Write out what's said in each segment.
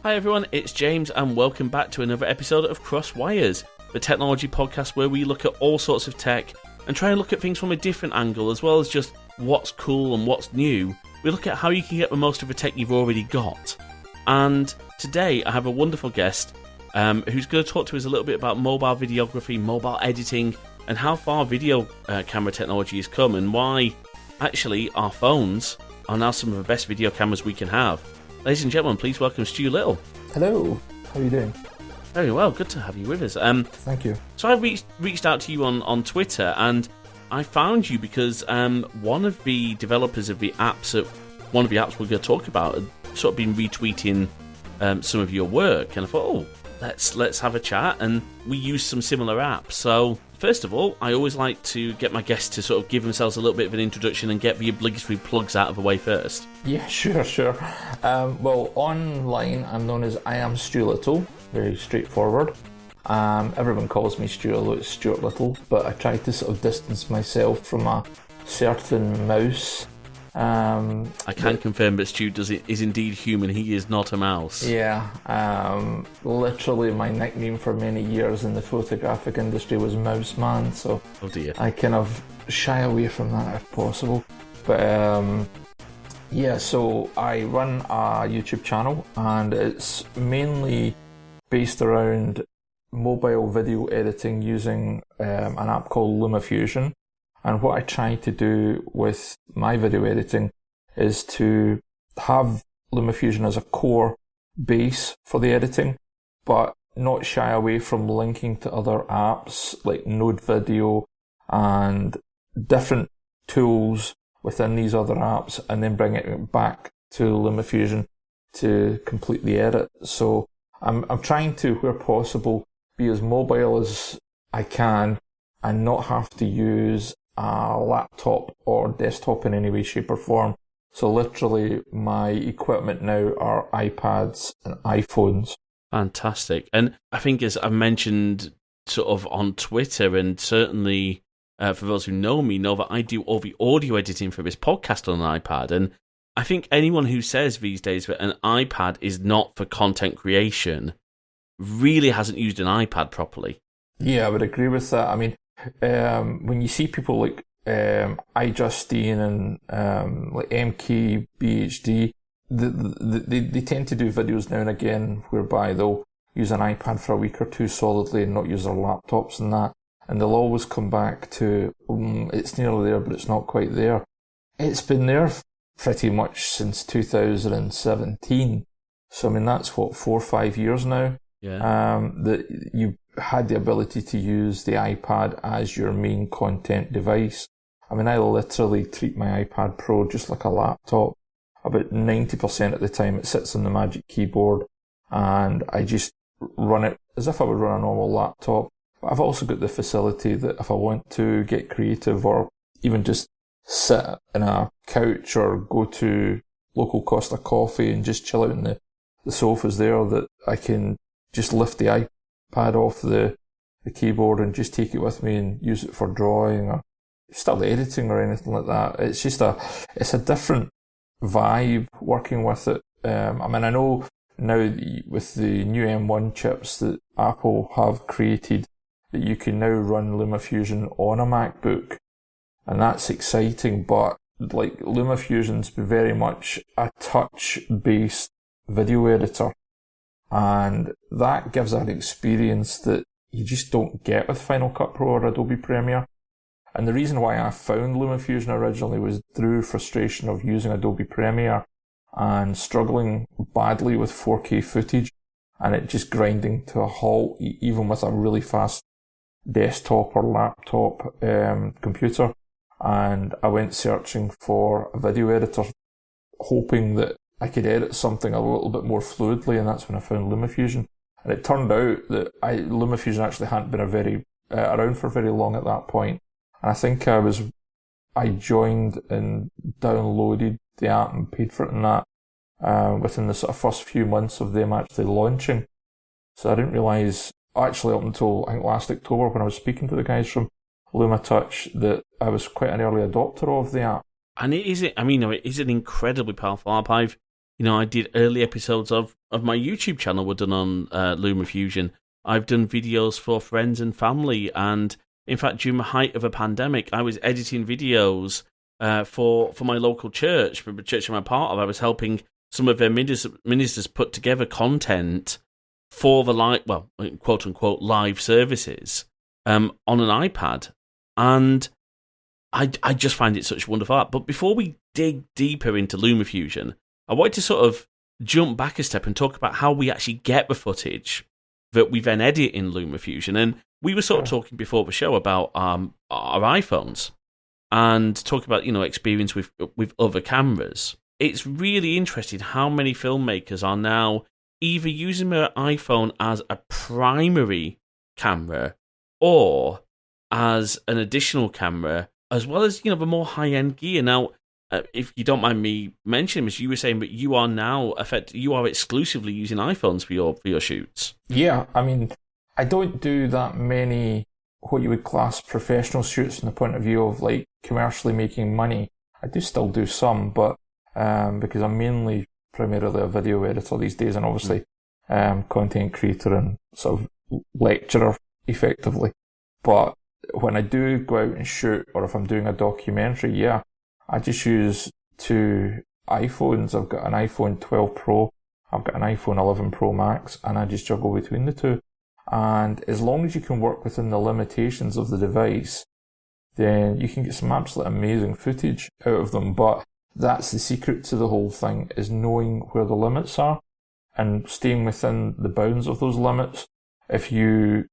Hi everyone, it's James and welcome back to another episode of Cross Wires, the technology podcast where we look at all sorts of tech and try and look at things from a different angle, as well as just what's cool and what's new. We look at how you can get the most of the tech you've already got. And today I have a wonderful guest who's going to talk to us a little bit about mobile videography, mobile editing, and how far video camera technology has come and why actually our phones are now some of the best video cameras we can have. Ladies and gentlemen, please welcome Stu Little. Hello, how are you doing? Very well, good to have you with us. Thank you. So I reached out to you on Twitter, and I found you because one of the developers of the apps we're going to talk about had sort of been retweeting some of your work, and I thought, let's have a chat, and we use some similar apps. So first of all, I always like to get my guests to sort of give themselves a little bit of an introduction and get the obligatory plugs out of the way first. Yeah, sure. Well, online I'm known as I am Stu Little, very straightforward. Everyone calls me Stuart Little, but I try to sort of distance myself from a certain mouse. I can confirm that Stu is indeed human. He is not a mouse. Yeah, literally my nickname for many years in the photographic industry was Mouse Man, so oh dear. I kind of shy away from that if possible. But yeah, so I run a YouTube channel and it's mainly based around mobile video editing using an app called LumaFusion. And what I try to do with my video editing is to have LumaFusion as a core base for the editing, but not shy away from linking to other apps like Node Video and different tools within these other apps, and then bring it back to LumaFusion to complete the edit. So I'm trying to, where possible, be as mobile as I can and not have to use a laptop or desktop in any way, shape or form. So literally my equipment now are iPads and iPhones. Fantastic. And I think, as I mentioned sort of on Twitter, and certainly for those who know me, know that I do all the audio editing for this podcast on an iPad. And I think anyone who says these days that an iPad is not for content creation really hasn't used an iPad properly. Yeah, I would agree with that. I mean, when you see people like iJustine and like MKBHD, they tend to do videos now and again whereby they'll use an iPad for a week or two solidly and not use their laptops and that, and they'll always come back to it's nearly there but it's not quite there. It's been there pretty much since 2017, so I mean that's 4 or 5 years now. Yeah. That you had the ability to use the iPad as your main content device. I mean, I literally treat my iPad Pro just like a laptop. About 90% of the time it sits on the Magic Keyboard and I just run it as if I would run a normal laptop. But I've also got the facility that if I want to get creative or even just sit in a couch or go to local Costa Coffee and just chill out in the sofas there, that I can just lift the iPad off the keyboard and just take it with me and use it for drawing or still editing or anything like that. It's just it's a different vibe working with it. I mean, I know now with the new M1 chips that Apple have created that you can now run LumaFusion on a MacBook, and that's exciting, but like LumaFusion's very much a touch-based video editor. And that gives an experience that you just don't get with Final Cut Pro or Adobe Premiere. And the reason why I found LumaFusion originally was through frustration of using Adobe Premiere and struggling badly with 4K footage and it just grinding to a halt even with a really fast desktop or laptop computer. And I went searching for a video editor hoping that I could edit something a little bit more fluidly, and that's when I found LumaFusion. And it turned out that LumaFusion actually hadn't been around for very long at that point. And I think I joined and downloaded the app and paid for it and that within the sort of first few months of them actually launching. So I didn't realise, actually up until I think last October when I was speaking to the guys from LumaTouch, that I was quite an early adopter of the app. And it is an incredibly powerful app. I did early episodes of my YouTube channel were done on LumaFusion. I've done videos for friends and family, and in fact, during the height of a pandemic, I was editing videos for my local church, for the church I'm a part of. I was helping some of their ministers put together content for the quote unquote live services on an iPad, and I just find it such wonderful art. But before we dig deeper into LumaFusion, I wanted to sort of jump back a step and talk about how we actually get the footage that we then edit in LumaFusion. And we were sort of talking before the show about our iPhones and talking about experience with other cameras. It's really interesting how many filmmakers are now either using their iPhone as a primary camera or as an additional camera, as well as the more high-end gear. Now, if you don't mind me mentioning, as you were saying, but you are now you are exclusively using iPhones for your shoots. Yeah, I mean, I don't do that many what you would class professional shoots from the point of view of like commercially making money. I do still do some, but because I'm primarily a video editor these days, and obviously content creator and sort of lecturer effectively. But when I do go out and shoot, or if I'm doing a documentary, yeah, I just use two iPhones. I've got an iPhone 12 Pro, I've got an iPhone 11 Pro Max, and I just juggle between the two. And as long as you can work within the limitations of the device, then you can get some absolutely amazing footage out of them. But that's the secret to the whole thing, is knowing where the limits are and staying within the bounds of those limits. If you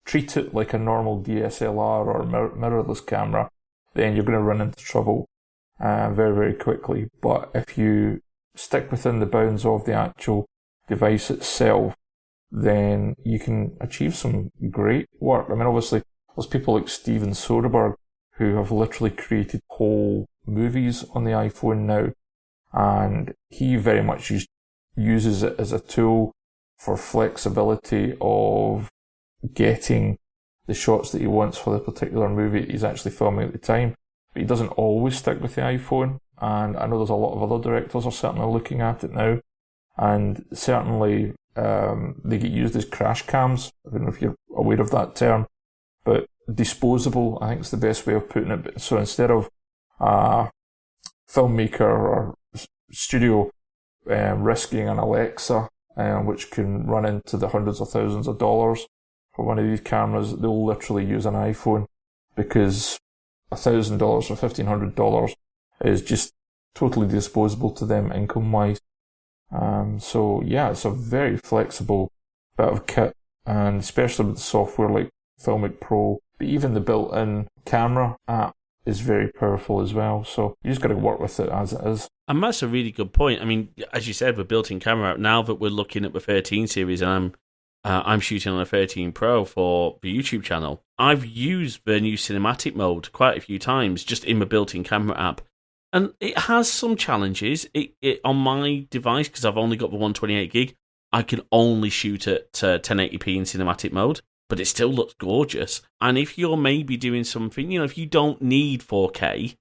treat it like a normal DSLR or mirrorless camera, then you're going to run into trouble very, very quickly. But if you stick within the bounds of the actual device itself, then you can achieve some great work. I mean, obviously, there's people like Steven Soderbergh who have literally created whole movies on the iPhone now, and he very much uses it as a tool for flexibility of getting the shots that he wants for the particular movie that he's actually filming at the time. But he doesn't always stick with the iPhone, and I know there's a lot of other directors are certainly looking at it now, and certainly they get used as crash cams. I don't know if you're aware of that term, but disposable, I think is the best way of putting it. So instead of a filmmaker or studio risking an Alexa, which can run into the hundreds of thousands of dollars for one of these cameras, they'll literally use an iPhone, because $1,000 or $1,500 is just totally disposable to them income-wise. So yeah, it's a very flexible bit of kit, and especially with software like Filmic Pro, but even the built-in camera app is very powerful as well. So you just got to work with it as it is. And that's a really good point. I mean, as you said, with built-in camera app, now that we're looking at the 13 series, and I'm shooting on a 13 Pro for the YouTube channel, I've used the new cinematic mode quite a few times just in the built-in camera app. And it has some challenges. It on my device, because I've only got the 128 gig, I can only shoot at 1080p in cinematic mode, but it still looks gorgeous. And if you're maybe doing something, if you don't need 4K,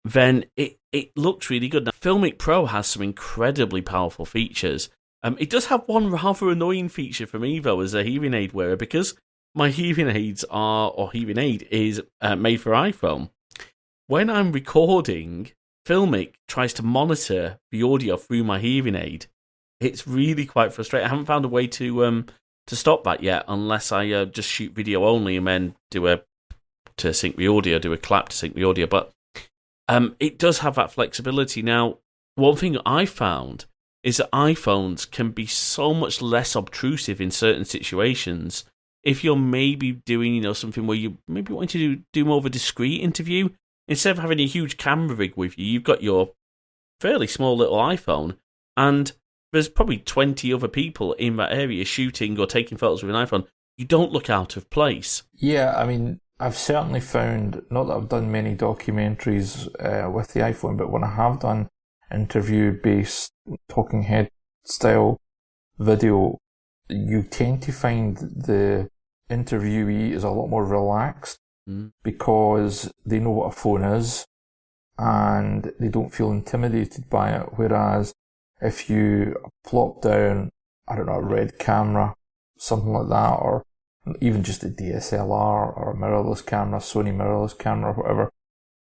then it looks really good. Now, Filmic Pro has some incredibly powerful features. It does have one rather annoying feature for me, though, as a hearing aid wearer, because my hearing aid is made for iPhone. When I'm recording, Filmic tries to monitor the audio through my hearing aid. It's really quite frustrating. I haven't found a way to stop that yet, unless I just shoot video only and then do a clap to sync the audio. But it does have that flexibility. Now, one thing I found is that iPhones can be so much less obtrusive in certain situations. If you're maybe doing something where you maybe want to do more of a discreet interview, instead of having a huge camera rig with you, you've got your fairly small little iPhone, and there's probably 20 other people in that area shooting or taking photos with an iPhone. You don't look out of place. Yeah, I mean, I've certainly found, not that I've done many documentaries with the iPhone, but when I have done interview-based talking head style video, you tend to find the interviewee is a lot more relaxed because they know what a phone is and they don't feel intimidated by it. Whereas if you plop down, I don't know, a red camera, something like that, or even just a DSLR or a mirrorless camera, Sony mirrorless camera, whatever,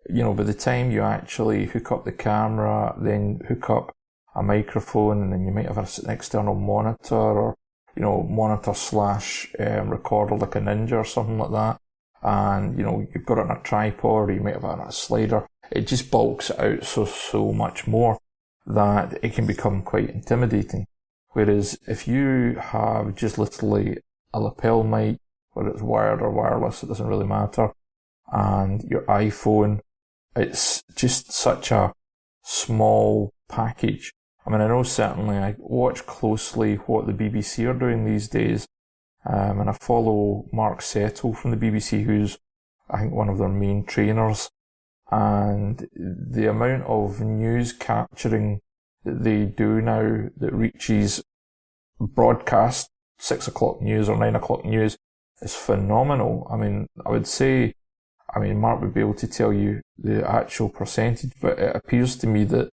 by the time you actually hook up the camera, then hook up a microphone, and then you might have an external monitor, or, monitor slash recorder like a Ninja or something like that, and, you've got it on a tripod, or you might have it on a slider, it just bulks it out so much more that it can become quite intimidating. Whereas if you have just literally a lapel mic, whether it's wired or wireless, it doesn't really matter, and your iPhone, it's just such a small package. I mean, I know certainly I watch closely what the BBC are doing these days, and I follow Mark Settle from the BBC, who's, I think, one of their main trainers, and the amount of news capturing that they do now that reaches broadcast 6 o'clock news or 9 o'clock news is phenomenal. I mean, I would say, Mark would be able to tell you the actual percentage, but it appears to me that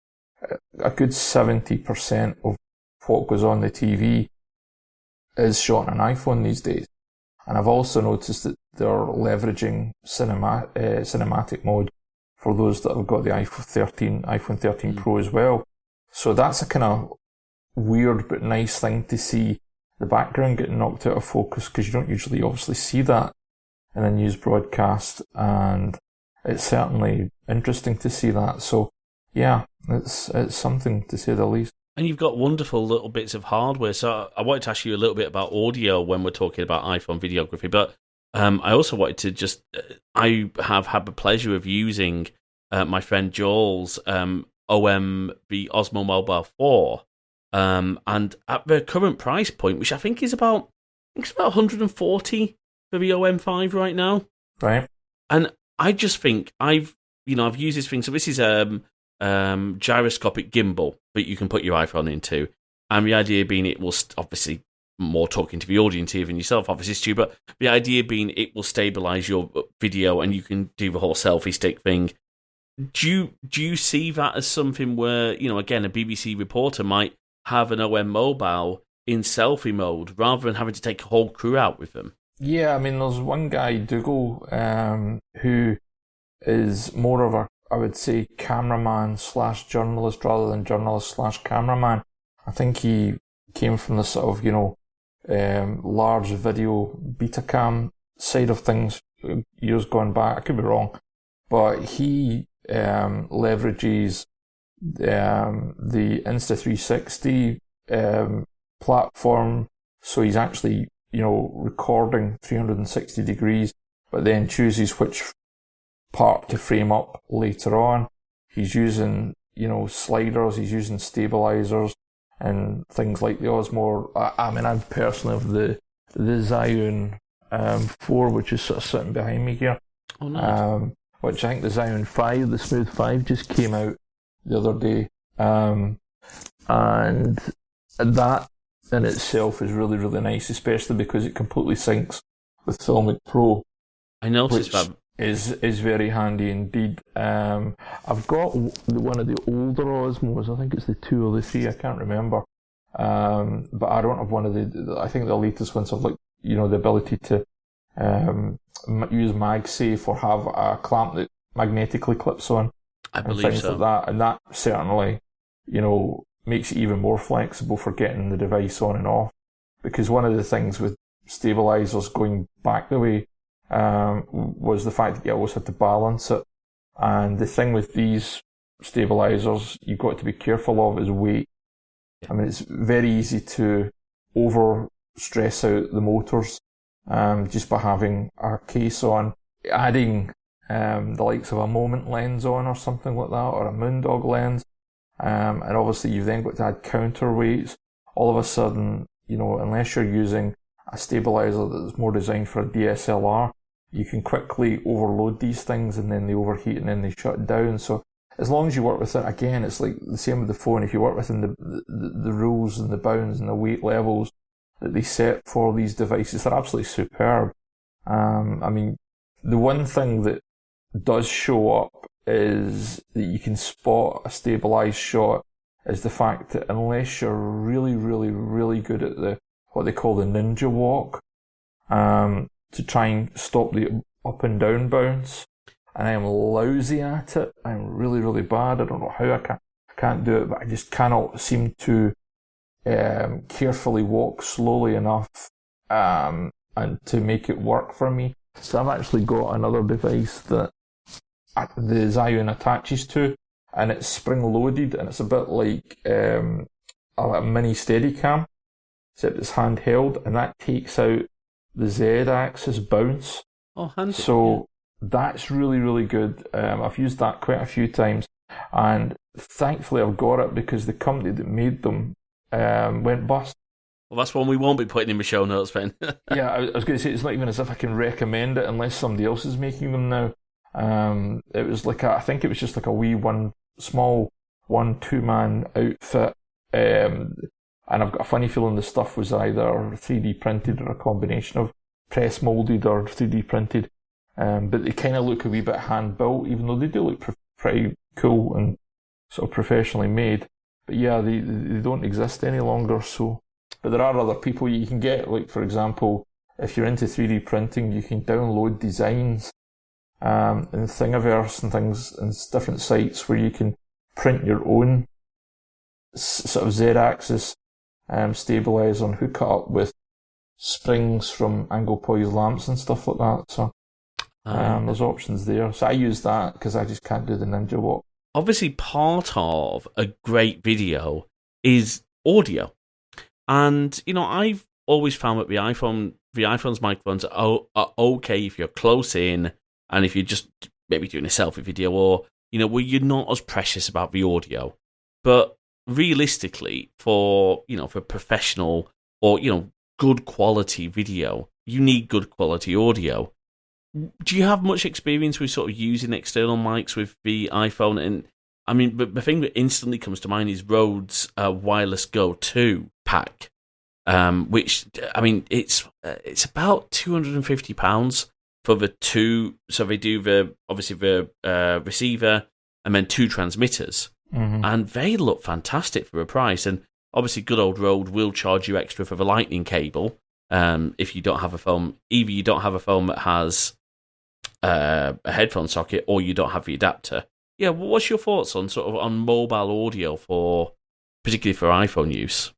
a good 70% of what goes on the TV is shot on an iPhone these days. And I've also noticed that they're leveraging cinematic mode for those that have got the iPhone 13 Pro as well. So that's a kind of weird but nice thing to see the background getting knocked out of focus, because you don't usually obviously see that in a news broadcast, and it's certainly interesting to see that. So yeah, it's something to say the least. And you've got wonderful little bits of hardware. So I wanted to ask you a little bit about audio when we're talking about iPhone videography, but I also wanted to just, I have had the pleasure of using my friend Joel's the Osmo Mobile 4, and at the current price point, which I think is about 140 for the OM5 right now. Right. And I just think I've used this thing. So this is gyroscopic gimbal that you can put your iPhone into, and the idea being it will obviously, more talking to the audience here than yourself, obviously, Stu, but the idea being it will stabilize your video and you can do the whole selfie stick thing. Do you see that as something where, again, a BBC reporter might have an OM mobile in selfie mode rather than having to take a whole crew out with them? Yeah, I mean, there's one guy, Dougal, who is more of a, I would say, cameraman slash journalist rather than journalist slash cameraman. I think he came from the sort of, large video Betacam side of things years gone back. I could be wrong, but he leverages the Insta360 platform, so he's actually recording 360 degrees, but then chooses which part to frame up later on. He's using sliders, he's using stabilizers and things like the Osmo. I'm personally of the Zhiyun 4, which is sort of sitting behind me here. Oh, nice. Which I think the Zhiyun 5, the Smooth 5, just came out the other day. And that in itself is really, really nice, especially because it completely syncs with Filmic Pro. I noticed that. Is very handy indeed. I've got one of the older Osmos, I think it's the 2 or the 3, I can't remember. But I don't have one of I think the latest ones have the ability to use MagSafe or have a clamp that magnetically clips on. I believe and things so. like that. And that certainly, makes it even more flexible for getting the device on and off. Because one of the things with stabilizers going back the way was the fact that you always had to balance it. And the thing with these stabilizers you've got to be careful of is weight. I mean, it's very easy to over stress out the motors just by having a case on. Adding the likes of a Moment lens on or something like that, or a Moondog lens, and obviously you've then got to add counterweights. All of a sudden, unless you're using a stabilizer that's more designed for a DSLR, you can quickly overload these things and then they overheat and then they shut down. So as long as you work within, again, it's like the same with the phone, if you work within the rules and the bounds and the weight levels that they set for these devices, they're absolutely superb. I mean, the one thing that does show up is that you can spot a stabilized shot is the fact that unless you're really, really, really good at what they call the ninja walk, to try and stop the up and down bounce, and I am lousy at it. I'm really, really bad. I don't know how I can't do it, but I just cannot seem to carefully walk slowly enough and to make it work for me. So I've actually got another device that the Zion attaches to, and it's spring-loaded, and it's a bit like a mini Steadicam, except it's handheld, and that takes out the Z-axis bounce. Oh, handy. So that's really, really good. I've used that quite a few times, and thankfully I've got it because the company that made them went bust. Well, that's one we won't be putting in the show notes, Ben. Yeah, I was going to say, it's not even as if I can recommend it unless somebody else is making them now. It was like I think it was just like a wee small 1-2-man outfit. And I've got a funny feeling the stuff was either 3D printed or a combination of press molded or 3D printed. But they kind of look a wee bit hand built, even though they do look pretty cool and sort of professionally made. But yeah, they don't exist any longer. So, but there are other people you can get. Like for example, if you're into 3D printing, you can download designs in Thingiverse and things, and different sites where you can print your own sort of Z-axis stabilizer and hook it up with springs from angle poised lamps and stuff like that. So there's options there. So I use that because I just can't do the ninja walk. Obviously, part of a great video is audio. And, I've always found that the iPhone's microphones are okay if you're close in and if you're just maybe doing a selfie video or, where you're not as precious about the audio. But realistically, for professional or, good quality video, you need good quality audio. Do you have much experience with sort of using external mics with the iPhone? And I mean, the thing that instantly comes to mind is Rode's Wireless Go 2 pack, which, I mean, it's about £250 for the two. So they do the receiver and then two transmitters, and they look fantastic for a price. And obviously, good old Rode will charge you extra for the lightning cable if you don't have a phone. Either you don't have a phone that has a headphone socket, or you don't have the adapter. Yeah, what's your thoughts on mobile audio particularly for iPhone use?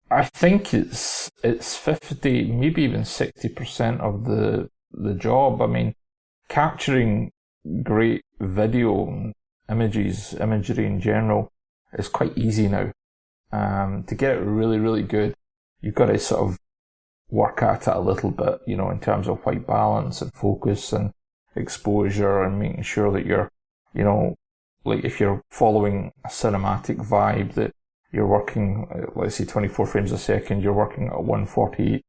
I think it's 50, maybe even 60% of the job. I mean, capturing great video and imagery in general is quite easy now. To get it really, really good, you've got to sort of work at it a little bit, in terms of white balance and focus and exposure and making sure that you're, like if you're following a cinematic vibe, that you're working, let's say 24 frames a second, you're working at 148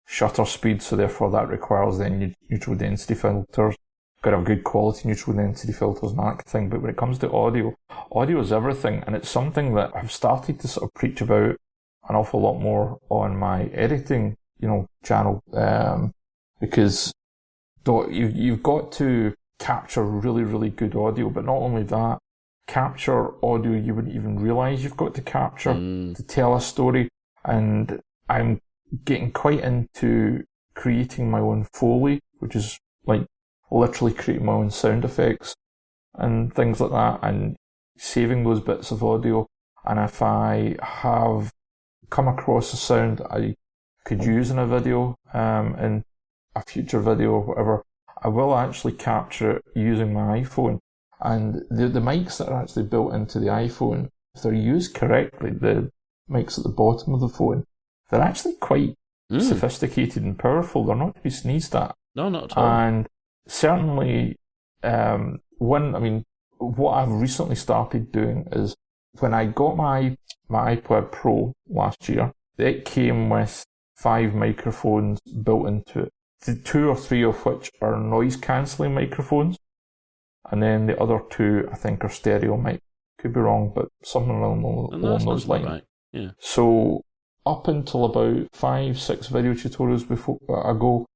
shutter speed, so therefore that requires then neutral density filters. Got to have good quality neutral density filters and that kind of thing. But when it comes to audio is everything, and it's something that I've started to sort of preach about an awful lot more on my editing, channel, because you've got to capture really, really good audio, but not only that, capture audio you wouldn't even realise you've got to capture to tell a story. And I'm getting quite into creating my own Foley, which is like literally creating my own sound effects and things like that, and saving those bits of audio. And if I have come across a sound I could use in a video, in a future video or whatever, I will actually capture it using my iPhone. And the mics that are actually built into the iPhone, if they're used correctly, the mics at the bottom of the phone, they're actually quite sophisticated and powerful. They're not to be sneezed at. No, not at all. And certainly, what I've recently started doing is when I got my iPod Pro last year, it came with 5 microphones built into it. 2 or 3 of which are noise cancelling microphones, and then the other 2 I think are stereo mic. Could be wrong, but something along those lines. Right. Yeah. So up until about 5-6 video tutorials ago,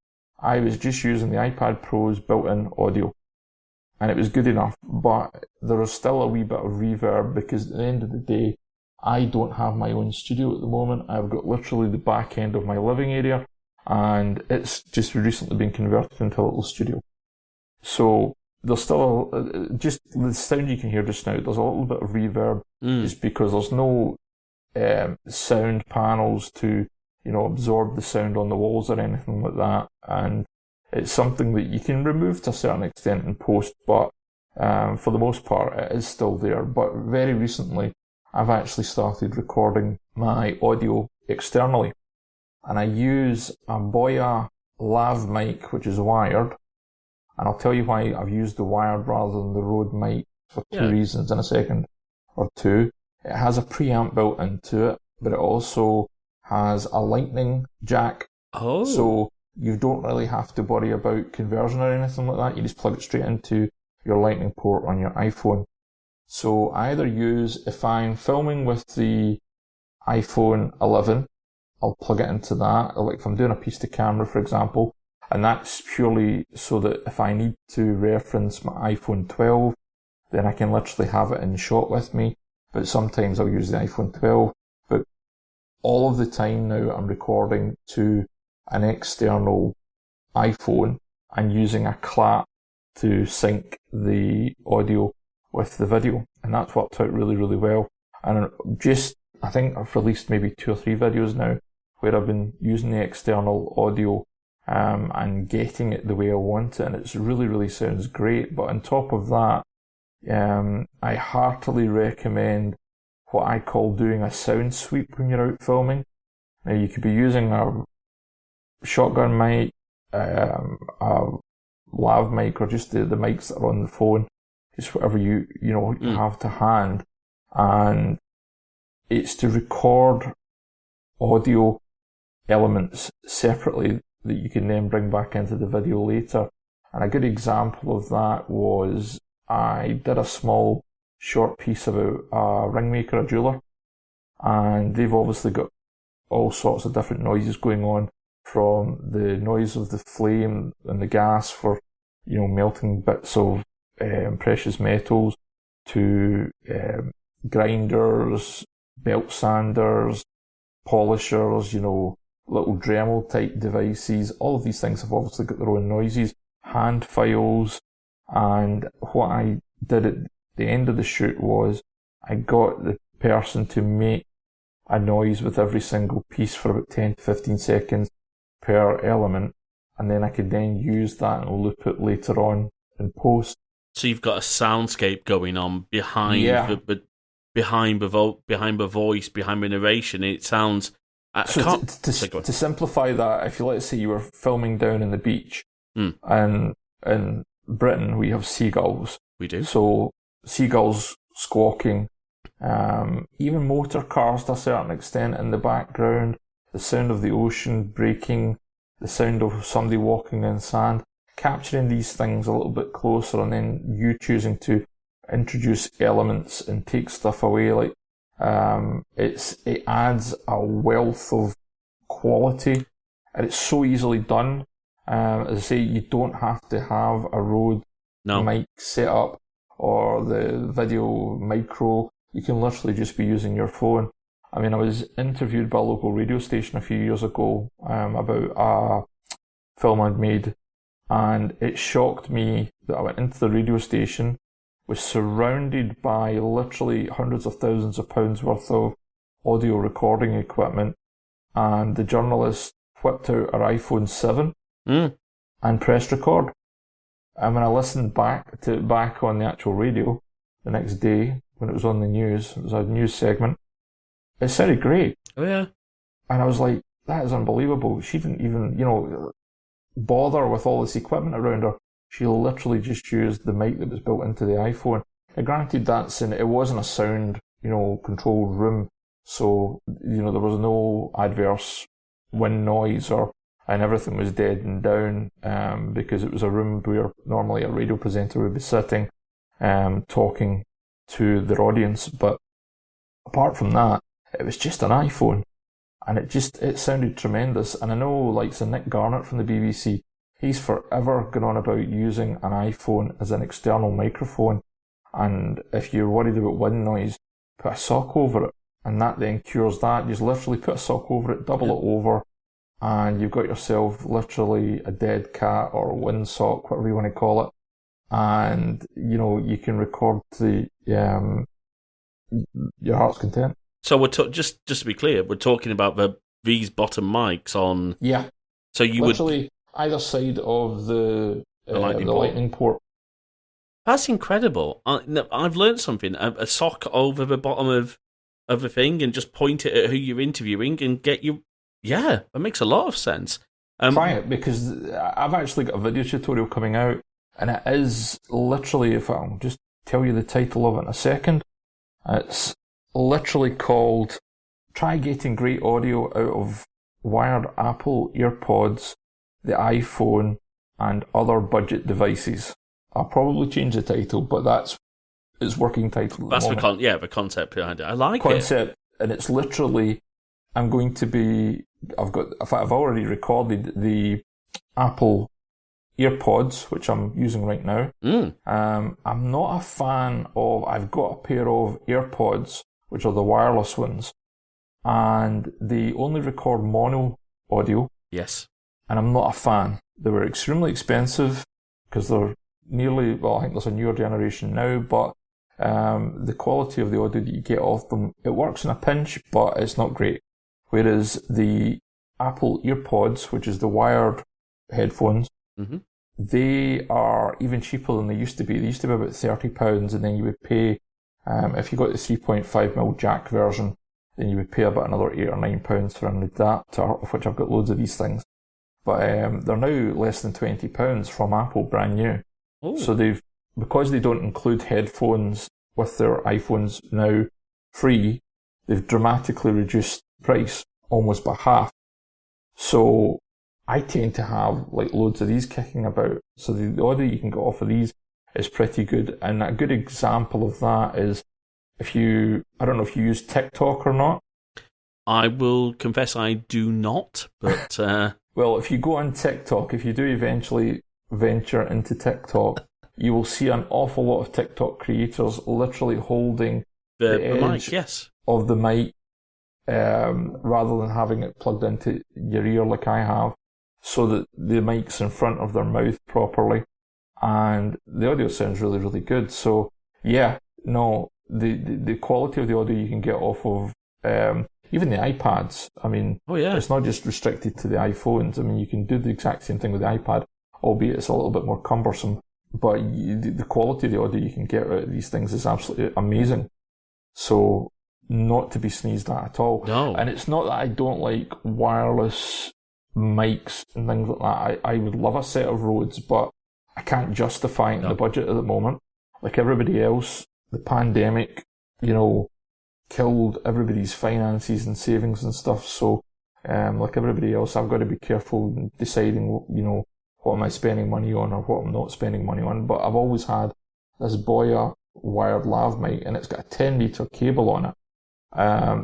I was just using the iPad Pro's built-in audio, and it was good enough. But there was still a wee bit of reverb because at the end of the day, I don't have my own studio at the moment. I've got literally the back end of my living area, and it's just recently been converted into a little studio. So there's still just the sound you can hear just now. There's a little bit of reverb, just because there's no sound panels to absorb the sound on the walls or anything like that. And it's something that you can remove to a certain extent in post, but for the most part, it is still there. But very recently, I've actually started recording my audio externally, and I use a Boya lav mic, which is wired. And I'll tell you why I've used the wired rather than the Rode mic for two reasons in a second or two. It has a preamp built into it, but it also has a lightning jack. Oh. So you don't really have to worry about conversion or anything like that. You just plug it straight into your lightning port on your iPhone. So I either use, if I'm filming with the iPhone 11, I'll plug it into that. Like if I'm doing a piece to camera, for example, and that's purely so that if I need to reference my iPhone 12, then I can literally have it in shot with me. But sometimes I'll use the iPhone 12. But all of the time now I'm recording to an external iPhone and using a clap to sync the audio with the video. And that's worked out really, really well. And I think I've released maybe 2 or 3 videos now where I've been using the external audio and getting it the way I want it, and it's really, really sounds great. But on top of that, I heartily recommend what I call doing a sound sweep when you're out filming. Now you could be using a shotgun mic, a lav mic, or just the mics that are on the phone, just whatever you have to hand, and it's to record audio elements separately that you can then bring back into the video later. And a good example of that was I did a small short piece about a ring maker, a jeweler, and they've obviously got all sorts of different noises going on, from the noise of the flame and the gas for melting bits of precious metals, to grinders, belt sanders, polishers, little Dremel type devices. All of these things have obviously got their own noises, hand files. And what I did at the end of the shoot was I got the person to make a noise with every single piece for about 10 to 15 seconds per element, and then I could then use that and loop it later on in post. So you've got a soundscape going on behind the voice, behind the narration. It sounds. To simplify that, if let's say you were filming down in the beach, and in Britain we have seagulls. We do. So seagulls squawking, even motor cars to a certain extent in the background, the sound of the ocean breaking, the sound of somebody walking in sand, capturing these things a little bit closer, and then you choosing to introduce elements and take stuff away. Like it adds a wealth of quality, and it's so easily done. As I say, you don't have to have a Rode mic set up or the video micro. You can literally just be using your phone. I mean, I was interviewed by a local radio station a few years ago about a film I'd made, and it shocked me that I went into the radio station, was surrounded by literally hundreds of thousands of pounds worth of audio recording equipment, and the journalist whipped out her iPhone 7 and pressed record. And when I listened back on the actual radio the next day when it was on the news, it was a news segment, it sounded great. Oh yeah. And I was like, that is unbelievable. She didn't even, bother with all this equipment around her. She literally just used the mic that was built into the iPhone. Now, granted, it wasn't a sound, controlled room, so, there was no adverse wind noise and everything was dead and down, because it was a room where normally a radio presenter would be sitting, talking to their audience. But apart from that, it was just an iPhone, and it sounded tremendous. And I know, like, so Nick Garnett from the BBC, he's forever gone on about using an iPhone as an external microphone. And if you're worried about wind noise, put a sock over it. and that then cures that. You just literally put a sock over it, double it over, and you've got yourself literally a dead cat or a windsock, whatever you want to call it. And, you can record your heart's content. So we're just to be clear, we're talking about these bottom mics on. Yeah. So you literally either side of the lightning port. That's incredible. I've learned something. A sock over the bottom of a thing, and just point it at who you're interviewing and get you. Yeah, that makes a lot of sense. Try it, because I've actually got a video tutorial coming out, and it is literally, if I'll just tell you the title of it in a second, it's literally called Try Getting Great Audio Out of Wired Apple EarPods, the iPhone, and Other Budget Devices. I'll probably change the title, but that's its working title. That's the concept behind it. I like concept, and it's literally, I've already recorded the Apple EarPods, which I'm using right now. I'm not a fan of, I've got a pair of AirPods, which are the wireless ones, and they only record mono audio. Yes. And I'm not a fan. They were extremely expensive, because they're I think there's a newer generation now, but the quality of the audio that you get off them, it works in a pinch, but it's not great. Whereas the Apple EarPods, which is the wired headphones, they are even cheaper than they used to be. They used to be about £30, and then you would pay, if you got the 3.5mm jack version, then you would pay about another £8 or £9 for an adapter, of which I've got loads of these things. But they're now less than £20 from Apple, brand new. Ooh. So because they don't include headphones with their iPhones now free, they've dramatically reduced price, almost by half. So I tend to have loads of these kicking about. So the audio you can get off of these is pretty good. And a good example of that is I don't know if you use TikTok or not. I will confess I do not, but... Well, if you go on TikTok, if you do eventually venture into TikTok, you will see an awful lot of TikTok creators literally holding the edge mic, of the mic, rather than having it plugged into your ear like I have, so that the mic's in front of their mouth properly, and the audio sounds really, really good. So the quality of the audio you can get off of even the iPads. I mean, It's not just restricted to the iPhones. I mean, you can do the exact same thing with the iPad, albeit it's a little bit more cumbersome. But the quality of the audio you can get out of these things is absolutely amazing. So, not to be sneezed at all. No. And it's not that I don't like wireless mics and things like that. I would love a set of Rodes, but I can't justify it in the budget at the moment. Like everybody else, the pandemic, killed everybody's finances and savings and stuff. So, like everybody else, I've got to be careful in deciding, what am I spending money on or what I'm not spending money on. But I've always had this Boya wired lav mic, and it's got a 10-meter cable on it.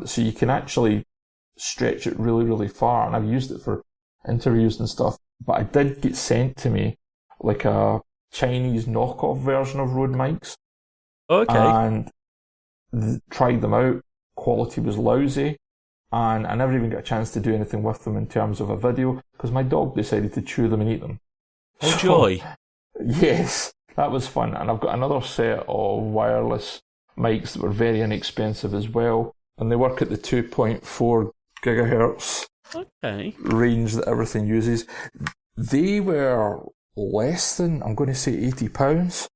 So you can actually stretch it really, really far. And I've used it for interviews and stuff. But I did get sent to me like a Chinese knockoff version of Rode mics. Okay. And tried them out. Quality was lousy. And I never even got a chance to do anything with them in terms of a video, because my dog decided to chew them and eat them. Oh, joy. Yes, that was fun. And I've got another set of wireless mics that were very inexpensive as well. And they work at the 2.4 gigahertz range that everything uses. They were less than, I'm going to say, £80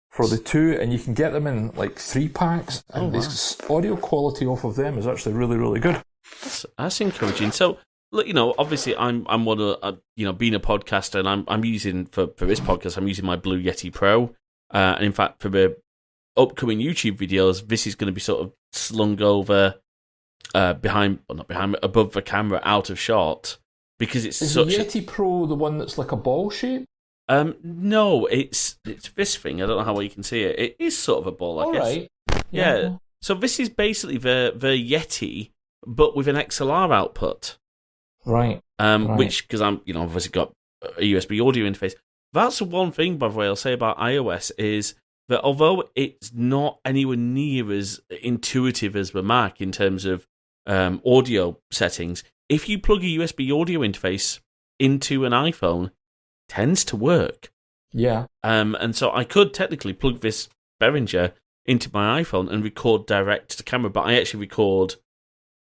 for the two, and you can get them in 3 packs. And the audio quality off of them is actually really, really good. That's encouraging. So, look, obviously, I'm one of being a podcaster, and I'm using for this podcast, I'm using my Blue Yeti Pro, and in fact, for the upcoming YouTube videos, this is going to be sort of slung over above the camera, out of shot, because it's is such. Is the Yeti Pro the one that's like a ball shape? No, it's this thing. I don't know how well you can see it. It is sort of a ball, I guess. Right. Yeah. So this is basically the Yeti, but with an XLR output. Right. Which, because I'm, obviously got a USB audio interface. That's the one thing, by the way, I'll say about iOS is that although it's not anywhere near as intuitive as the Mac in terms of audio settings, if you plug a USB audio interface into an iPhone, it tends to work. Yeah. And so I could technically plug this Behringer into my iPhone and record direct to camera, but I actually record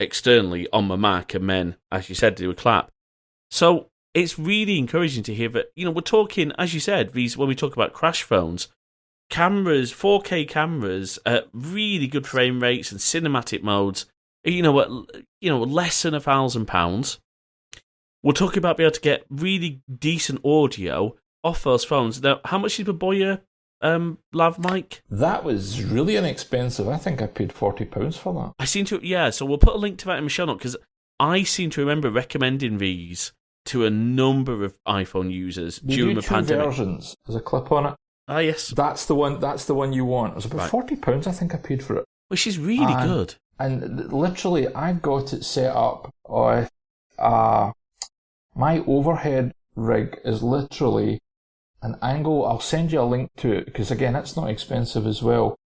externally on my Mac and then, as you said, do a clap. So it's really encouraging to hear that, we're talking, as you said, these when we talk about crash phones, cameras, 4K cameras at really good frame rates and cinematic modes, at less than £1,000. We're talking about being able to get really decent audio off those phones. Now, how much is the Boya lav mic? That was really inexpensive. I think I paid £40 for that. I seem to, yeah. So we'll put a link to that in the show note because I seem to remember recommending these to a number of iPhone users during the pandemic. Versions. There's a clip on it. Ah, yes. That's the one. That's the one you want. It was about £40. I think I paid for it. Which is really good. And literally, I've got it set up with my overhead rig is literally an angle. I'll send you a link to it because again, it's not expensive as well.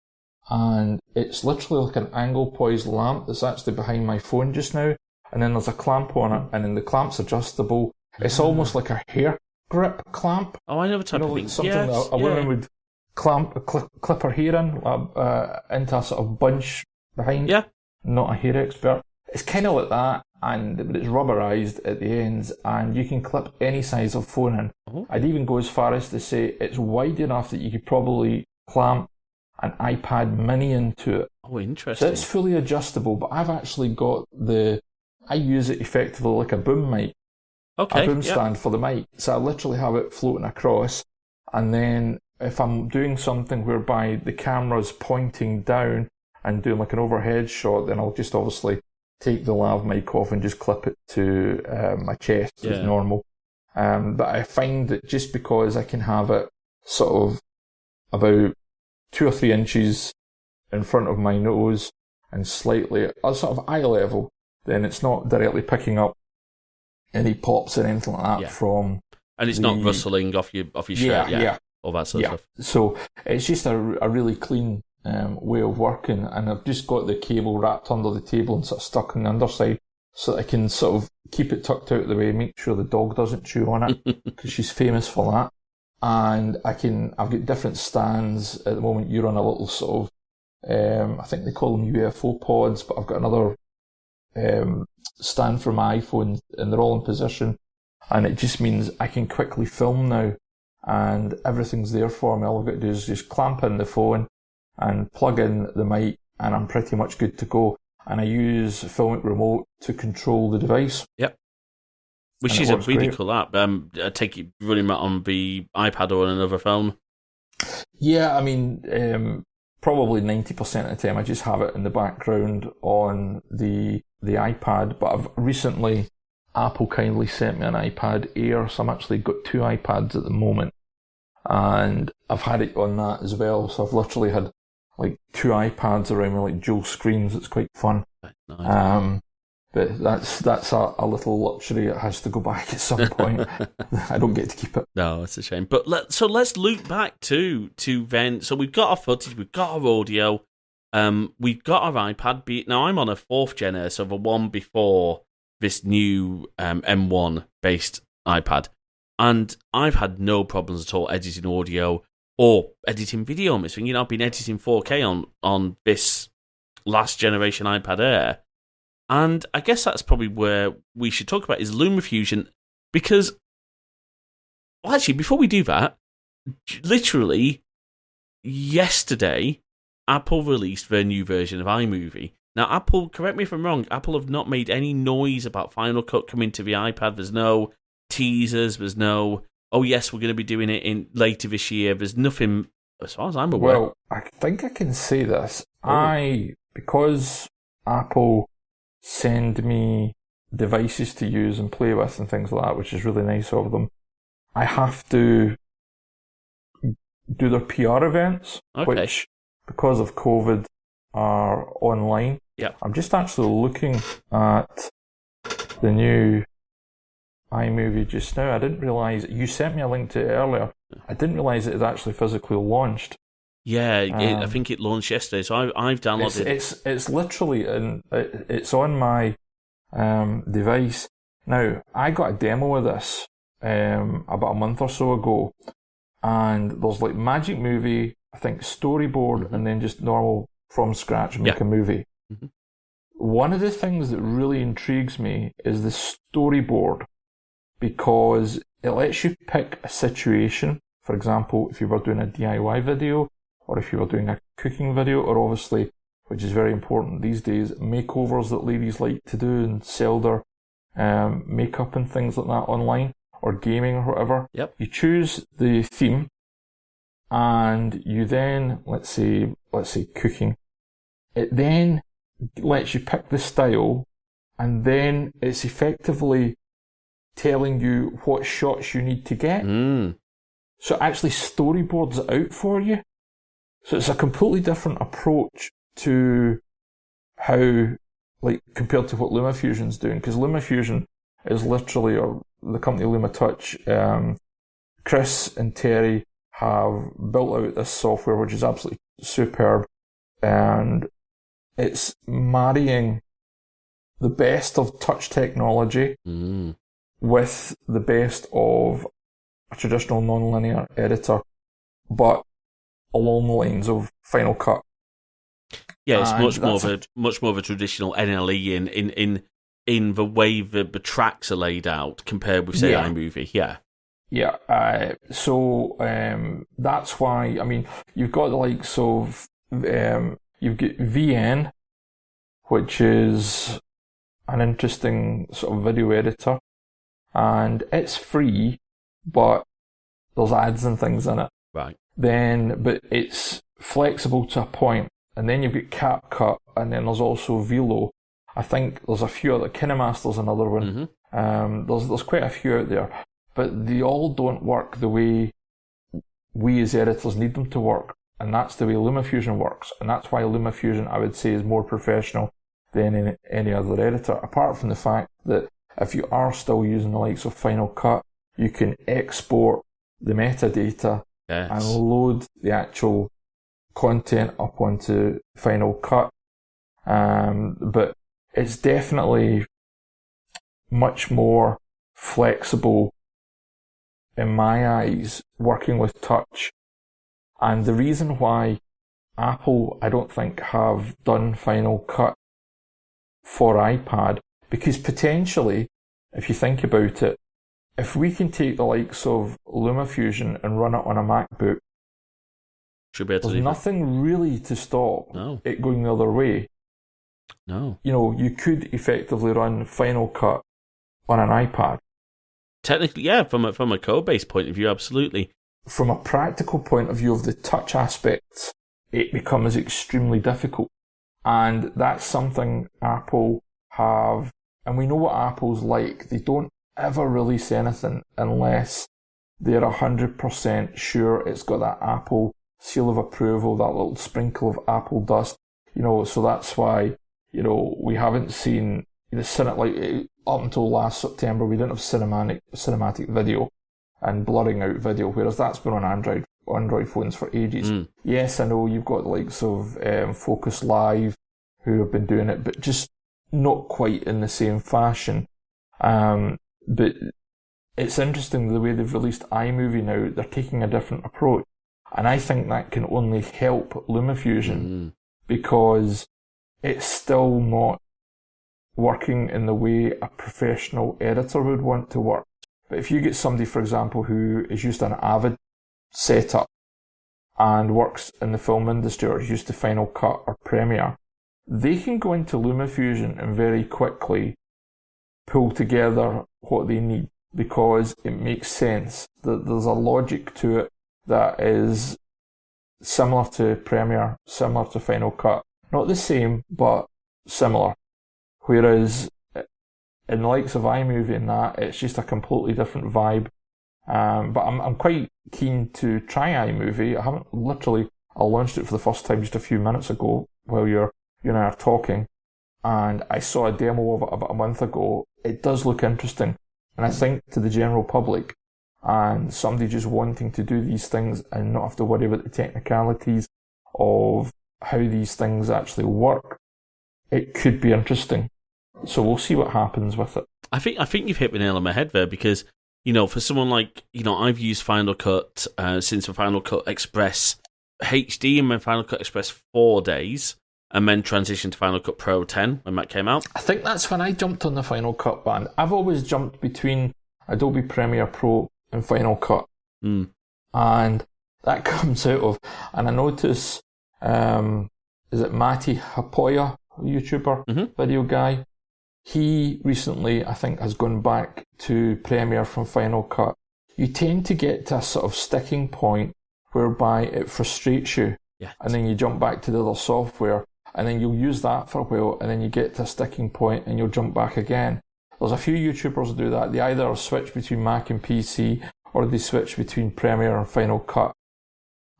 And it's literally like an angle poised lamp that's actually behind my phone just now. And then there's a clamp on it, and then the clamp's adjustable. It's almost like a hair grip clamp. Oh, I know the type of thing. Something that a woman would clip her hair into a sort of bunch behind. Yeah. Not a hair expert. It's kind of like that, but it's rubberized at the ends, and you can clip any size of phone in. Oh. I'd even go as far as to say it's wide enough that you could probably clamp an iPad mini into it. Oh, interesting. So it's fully adjustable, but I've actually got I use it effectively like a boom mic. Okay. A boom stand for the mic. So I literally have it floating across, and then if I'm doing something whereby the camera's pointing down and doing like an overhead shot, then I'll just obviously take the lav mic off and just clip it to my chest as normal. But I find that just because I can have it sort of about 2 or 3 inches in front of my nose and slightly sort of eye level, then it's not directly picking up any pops or anything like that from. And it's not rustling off your shirt, all that sort of stuff. So it's just a really clean way of working, and I've just got the cable wrapped under the table and sort of stuck on the underside so that I can sort of keep it tucked out of the way, make sure the dog doesn't chew on it because she's famous for that. And I've got different stands at the moment. You're on a little sort of, I think they call them UFO pods, but I've got another stand for my iPhone, and they're all in position, and it just means I can quickly film now, and everything's there for me. All I've got to do is just clamp in the phone and plug in the mic, and I'm pretty much good to go. And I use Filmic Remote to control the device. Yep. Which is a really cool app. I take it running that on the iPad or on another phone. Yeah, I mean, probably 90% of the time I just have it in the background on the iPad. But I've recently, Apple kindly sent me an iPad Air, so I've actually got 2 iPads at the moment, and I've had it on that as well. So I've literally had like 2 iPads around me, like dual screens. It's quite fun. Nice. But that's a little luxury. It has to go back at some point. I don't get to keep it. No, it's a shame. But let's loop back to then. So we've got our footage, we've got our audio, we've got our iPad. Now I'm on a 4th gen Air, so the one before this new M1 based iPad, and I've had no problems at all editing audio or editing video on this thing. I've been editing 4K on this last generation iPad Air. And I guess that's probably where we should talk about is LumaFusion, because, well, actually, before we do that, literally yesterday, Apple released their new version of iMovie. Now, Apple, correct me if I'm wrong, Apple have not made any noise about Final Cut coming to the iPad. There's no teasers. There's no, oh yes, we're going to be doing it in later this year. There's nothing, as far as I'm aware. Well, I think I can say this. Because Apple send me devices to use and play with and things like that, which is really nice of them, I have to do their PR events, which, because of COVID, are online. Yeah. I'm just actually looking at the new iMovie just now. I didn't realise, you sent me a link to it earlier. I didn't realise it had actually physically launched. Yeah, I think it launched yesterday, so I've downloaded it. It's literally it's on my device. Now, I got a demo of this about a month or so ago, and there's like Magic Movie, I think storyboard, and then just normal from scratch make a movie. Mm-hmm. One of the things that really intrigues me is the storyboard, because it lets you pick a situation. For example, if you were doing a DIY video, or if you were doing a cooking video, or obviously, which is very important these days, makeovers that ladies like to do and sell their makeup and things like that online, or gaming or whatever. Yep. You choose the theme, and you then, let's say cooking. It then lets you pick the style, and then it's effectively telling you what shots you need to get. So it actually storyboards it out for you. So it's a completely different approach to how, like, compared to what LumaFusion's doing, because LumaFusion is literally, or the company LumaTouch, Chris and Terry have built out this software which is absolutely superb, and it's marrying the best of touch technology with the best of a traditional non-linear editor, but along the lines of Final Cut. Yeah, it's much more of a traditional NLE in the way the tracks are laid out compared with, say, iMovie. Yeah. So that's why, I mean, you've got the likes of, you've got VN, which is an interesting sort of video editor, and it's free, but there's ads and things in it. Right. But it's flexible to a point. And then you've got CapCut, and then there's also Velo. I think there's a few other, KineMaster's another one. There's quite a few out there, but they all don't work the way we as editors need them to work, and that's the way LumaFusion works, and that's why LumaFusion, I would say, is more professional than any other editor, apart from the fact that if you are still using the likes of Final Cut, you can export the metadata and load the actual content up onto Final Cut. But it's definitely much more flexible in my eyes working with touch. And the reason why Apple, I don't think, have done Final Cut for iPad, because potentially, if you think about it, if we can take the likes of LumaFusion and run it on a MacBook, there's nothing really to stop it going the other way. No. You know, you could effectively run Final Cut on an iPad. Technically, yeah, from a code-based point of view, absolutely. From a practical point of view of the touch aspects, it becomes extremely difficult. And that's something Apple have, and we know what Apple's like. They don't ever release anything unless they're 100% sure it's got that Apple seal of approval, that little sprinkle of Apple dust, you know. So that's why, you know, we haven't seen like up until last September, we didn't have cinematic video and blurring out video, whereas that's been on Android phones for ages. Yes, I know you've got the likes of Focus Live who have been doing it, but just not quite in the same fashion. But it's interesting the way they've released iMovie now. They're taking a different approach, and I think that can only help LumaFusion because it's still not working in the way a professional editor would want to work. But if you get somebody, for example, who is used to an Avid setup and works in the film industry or is used to Final Cut or Premiere, they can go into LumaFusion and very quickly pull together what they need because it makes sense. There's a logic to it that is similar to Premiere, similar to Final Cut. Not the same, but similar. Whereas in the likes of iMovie and that, it's just a completely different vibe. But I'm quite keen to try iMovie. I launched it for the first time just a few minutes ago while you and I are talking, and I saw a demo of it about a month ago. It does look interesting, and I think to the general public and somebody just wanting to do these things and not have to worry about the technicalities of how these things actually work, it could be interesting. So we'll see what happens with it. I think you've hit the nail on my head there, because, for someone like, I've used Final Cut since the Final Cut Express HD and my Final Cut Express 4 days, and then transitioned to Final Cut Pro 10 when that came out. I think that's when I jumped on the Final Cut band. I've always jumped between Adobe Premiere Pro and Final Cut. And that comes out of, and I notice, is it Matti Hapoya, YouTuber, video guy? He recently, I think, has gone back to Premiere from Final Cut. You tend to get to a sort of sticking point whereby it frustrates you, and then you jump back to the other software, and then you'll use that for a while, and then you get to a sticking point and you'll jump back again. There's a few YouTubers who do that. They either switch between Mac and PC, or they switch between Premiere and Final Cut.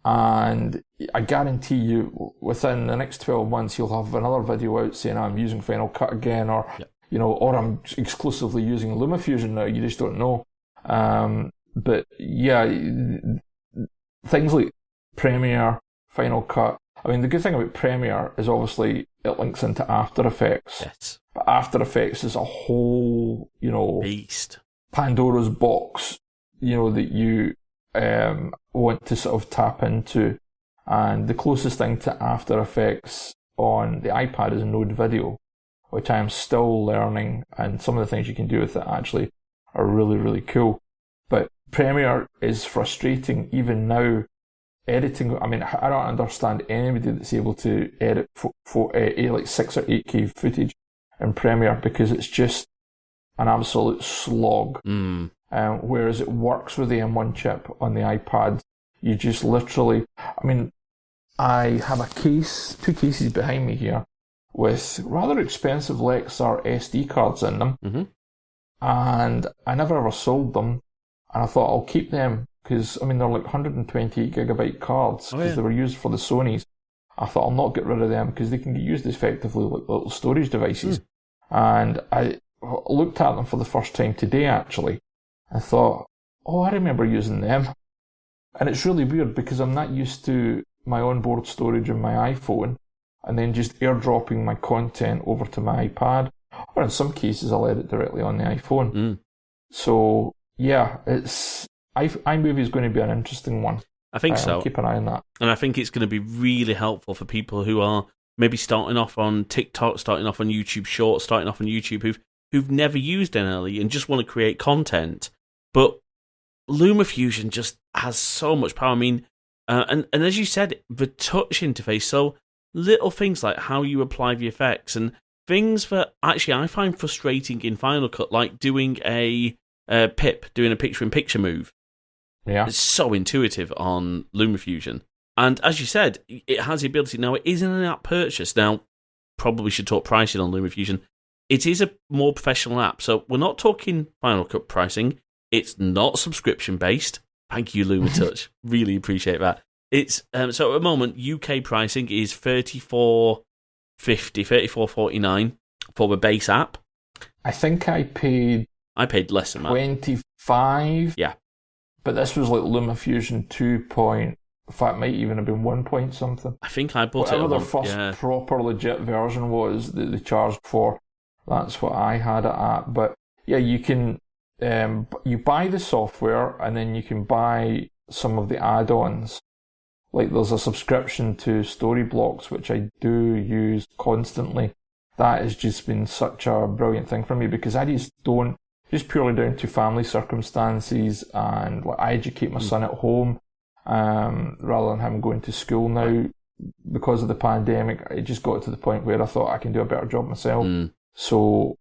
And I guarantee you, within the next 12 months, you'll have another video out saying, I'm using Final Cut again, or, or I'm exclusively using LumaFusion now. You just don't know. But yeah, things like Premiere, Final Cut. I mean, the good thing about Premiere is obviously it links into After Effects. Yes. But After Effects is a whole, beast. Pandora's box, that you want to sort of tap into. And the closest thing to After Effects on the iPad is Node Video, which I am still learning, and some of the things you can do with it actually are really, really cool. But Premiere is frustrating even now. Editing, I mean, I don't understand anybody that's able to edit like 6 or 8K footage in Premiere, because it's just an absolute slog. Whereas it works with the M1 chip on the iPad. You just literally, I mean, I have two cases behind me here with rather expensive Lexar SD cards in them. And I never ever sold them. And I thought I'll keep them, because, I mean, they're like 128 gigabyte cards, because they were used for the Sonys. I thought I'll not get rid of them, because they can get used effectively like little storage devices. And I looked at them for the first time today, actually. I thought, oh, I remember using them. And it's really weird, because I'm not used to my onboard storage on my iPhone, and then just airdropping my content over to my iPad. Or in some cases, I'll edit directly on the iPhone. So, yeah, iMovie is going to be an interesting one. I think so. Keep an eye on that. And I think it's going to be really helpful for people who are maybe starting off on TikTok, starting off on YouTube Shorts, starting off on YouTube, who've never used NLE and just want to create content. But LumaFusion just has so much power. I mean, and as you said, the touch interface, so little things like how you apply the effects and things that actually I find frustrating in Final Cut, like doing a doing a picture-in-picture move. Yeah. It's so intuitive on LumaFusion. And as you said, it has the ability. Now, it isn't an app purchase. Now, probably should talk pricing on LumaFusion. It is a more professional app. So we're not talking Final Cut pricing. It's not subscription-based. Thank you, LumaTouch. Really appreciate that. It's so at the moment, UK pricing is $34.50, $34.49 for the base app. I think I paid less than that. 25. Yeah. But this was like LumaFusion 2 point. In fact, it might even have been 1 point something. I think I bought Whatever it. Whatever their first proper legit version was that they charged for, that's what I had it at. But yeah, you can you buy the software, and then you can buy some of the add-ons. Like there's a subscription to Storyblocks, which I do use constantly. That has just been such a brilliant thing for me, because I just purely down to family circumstances, and like I educate my son at home rather than him going to school now because of the pandemic. It just got to the point where I thought I can do a better job myself. So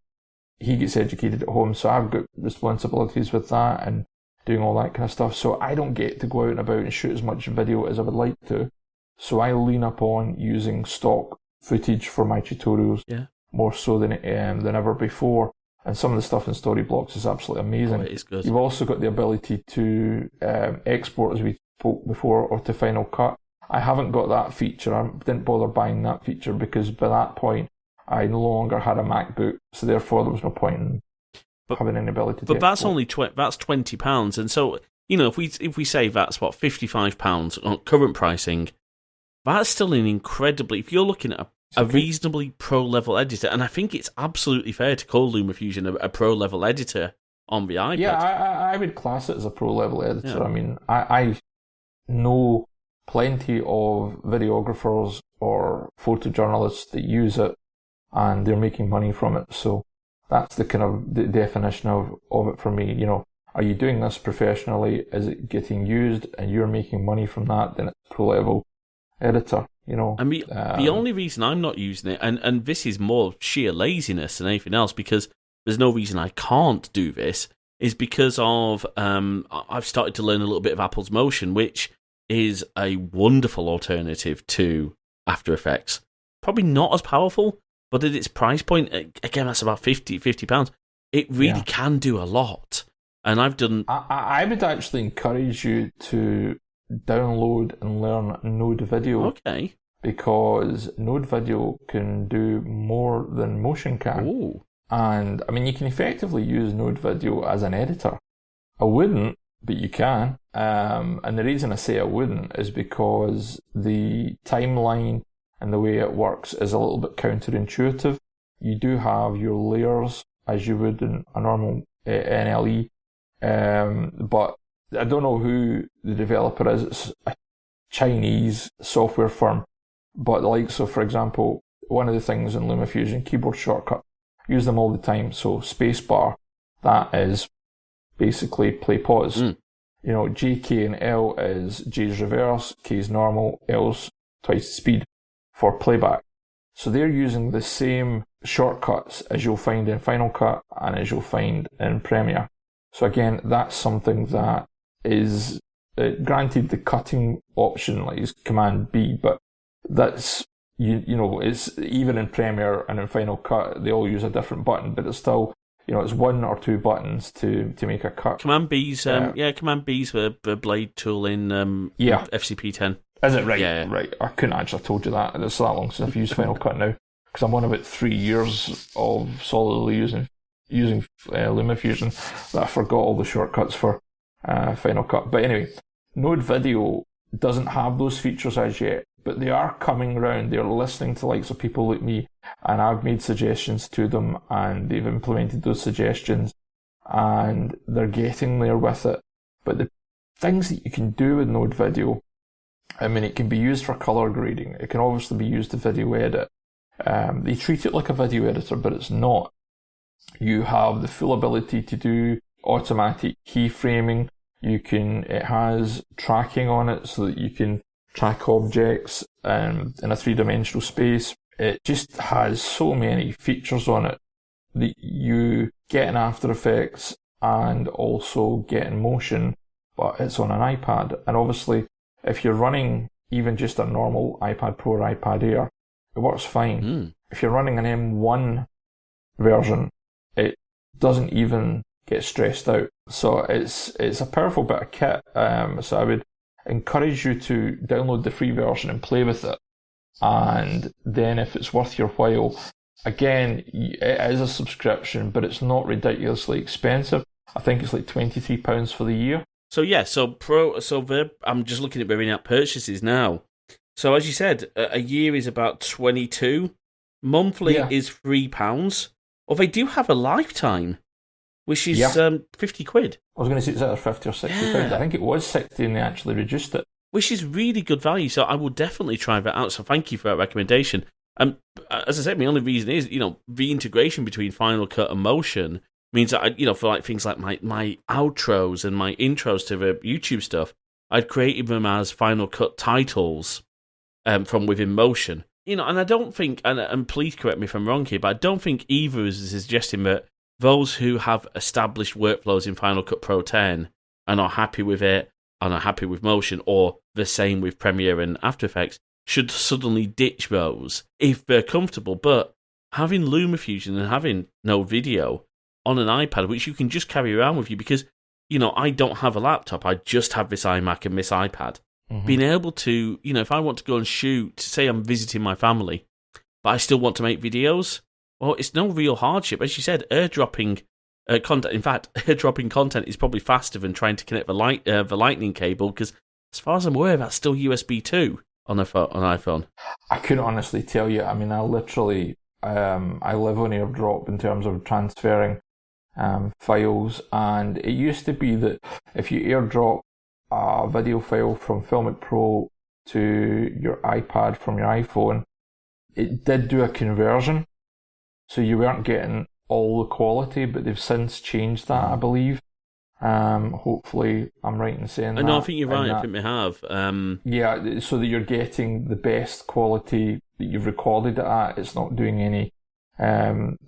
he gets educated at home, so I've got responsibilities with that and doing all that kind of stuff. So I don't get to go out and about and shoot as much video as I would like to. So I lean upon using stock footage for my tutorials more so than ever before. And some of the stuff in Storyblocks is absolutely amazing. Oh, it is good. You've also got the ability to export, as we spoke before, or to Final Cut. I haven't got that feature. I didn't bother buying that feature because by that point I no longer had a MacBook, so therefore there was no point in having any ability to But that's export. only that's £20, and so if we say that's what £55 on current pricing, that's still an incredibly... If you're looking at a reasonably pro-level editor, and I think it's absolutely fair to call LumaFusion a pro-level editor on the iPad. Yeah, I would class it as a pro-level editor. Yeah. I mean, I know plenty of videographers or photojournalists that use it, and they're making money from it. So that's the kind of the definition of it for me. You know, are you doing this professionally? Is it getting used and you're making money from that? Then it's pro-level editor, you know. I mean, the only reason I'm not using it, and this is more sheer laziness than anything else, because there's no reason I can't do this, is because of I've started to learn a little bit of Apple's Motion, which is a wonderful alternative to After Effects. Probably not as powerful, but at its price point, again, that's about £50. It really can do a lot. And I've done... I would actually encourage you to download and learn Node Video. Okay. Because Node Video can do more than Motion can. Ooh. And, I mean, you can effectively use Node Video as an editor. I wouldn't, but you can. And the reason I say I wouldn't is because the timeline and the way it works is a little bit counterintuitive. You do have your layers as you would in a normal NLE, but I don't know who the developer is. It's a Chinese software firm, but like, so for example, one of the things in LumaFusion, keyboard shortcut, use them all the time. So spacebar, that is basically play pause. You know, J, K and L is J's reverse, K's normal, L's twice the speed for playback. So they're using the same shortcuts as you'll find in Final Cut and as you'll find in Premiere. So again, that's something that is, granted the cutting option like is Command B, but that's, you know, it's even in Premiere and in Final Cut, they all use a different button, but it's still, you know, it's one or two buttons to make a cut. Command B's, Command B's the blade tool in FCP 10. Is it? Right, yeah. Right. I couldn't actually have told you that. It's that long since I've used Final Cut now, because I'm on about 3 years of solidly using LumaFusion that I forgot all the shortcuts for Final Cut. But anyway, Node Video doesn't have those features as yet, but they are coming around. They're listening to likes of people like me, and I've made suggestions to them, and they've implemented those suggestions, and they're getting there with it. But the things that you can do with Node Video, I mean, it can be used for color grading. It can obviously be used to video edit. They treat it like a video editor, but it's not. You have the full ability to do automatic keyframing. It has tracking on it so that you can track objects in a three-dimensional space. It just has so many features on it that you get in After Effects and also get in Motion, but it's on an iPad. And obviously, if you're running even just a normal iPad Pro or iPad Air, it works fine. If you're running an M1 version, it doesn't even get stressed out. So it's a powerful bit of kit. So I would encourage you to download the free version and play with it. And then if it's worth your while, again, it is a subscription, but it's not ridiculously expensive. I think it's like £23 for the year. So yeah, I'm just looking at the in-app purchases now. So as you said, a year is about 22. Monthly is £3. Or they do have a lifetime, which is 50 quid. I was going to say it's either 50 or 60 quid. I think it was 60 and they actually reduced it. Which is really good value, so I will definitely try that out. So thank you for that recommendation. As I said, my only reason is, you know, the integration between Final Cut and Motion means that, for like things like my outros and my intros to the YouTube stuff, I'd created them as Final Cut titles from within Motion. You know, and I don't think, and please correct me if I'm wrong here, but I don't think either is suggesting that those who have established workflows in Final Cut Pro 10 and are happy with it, and are happy with Motion, or the same with Premiere and After Effects, should suddenly ditch those if they're comfortable. But having LumaFusion and having Node Video on an iPad, which you can just carry around with you, because, you know, I don't have a laptop, I just have this iMac and this iPad. Being able to, you know, if I want to go and shoot, say I'm visiting my family, but I still want to make videos, well, it's no real hardship. As you said, airdropping content. In fact, airdropping content is probably faster than trying to connect the lightning cable, because as far as I'm aware, that's still USB 2 on iPhone? I couldn't honestly tell you. I mean, I literally, I live on AirDrop in terms of transferring files, and it used to be that if you AirDrop a video file from Filmic Pro to your iPad from your iPhone, it did do a conversion, so you weren't getting all the quality, but they've since changed that, I believe. Hopefully I'm right in saying that. No, I think you're right. I think they have. Yeah, so that you're getting the best quality that you've recorded it at. It's not doing any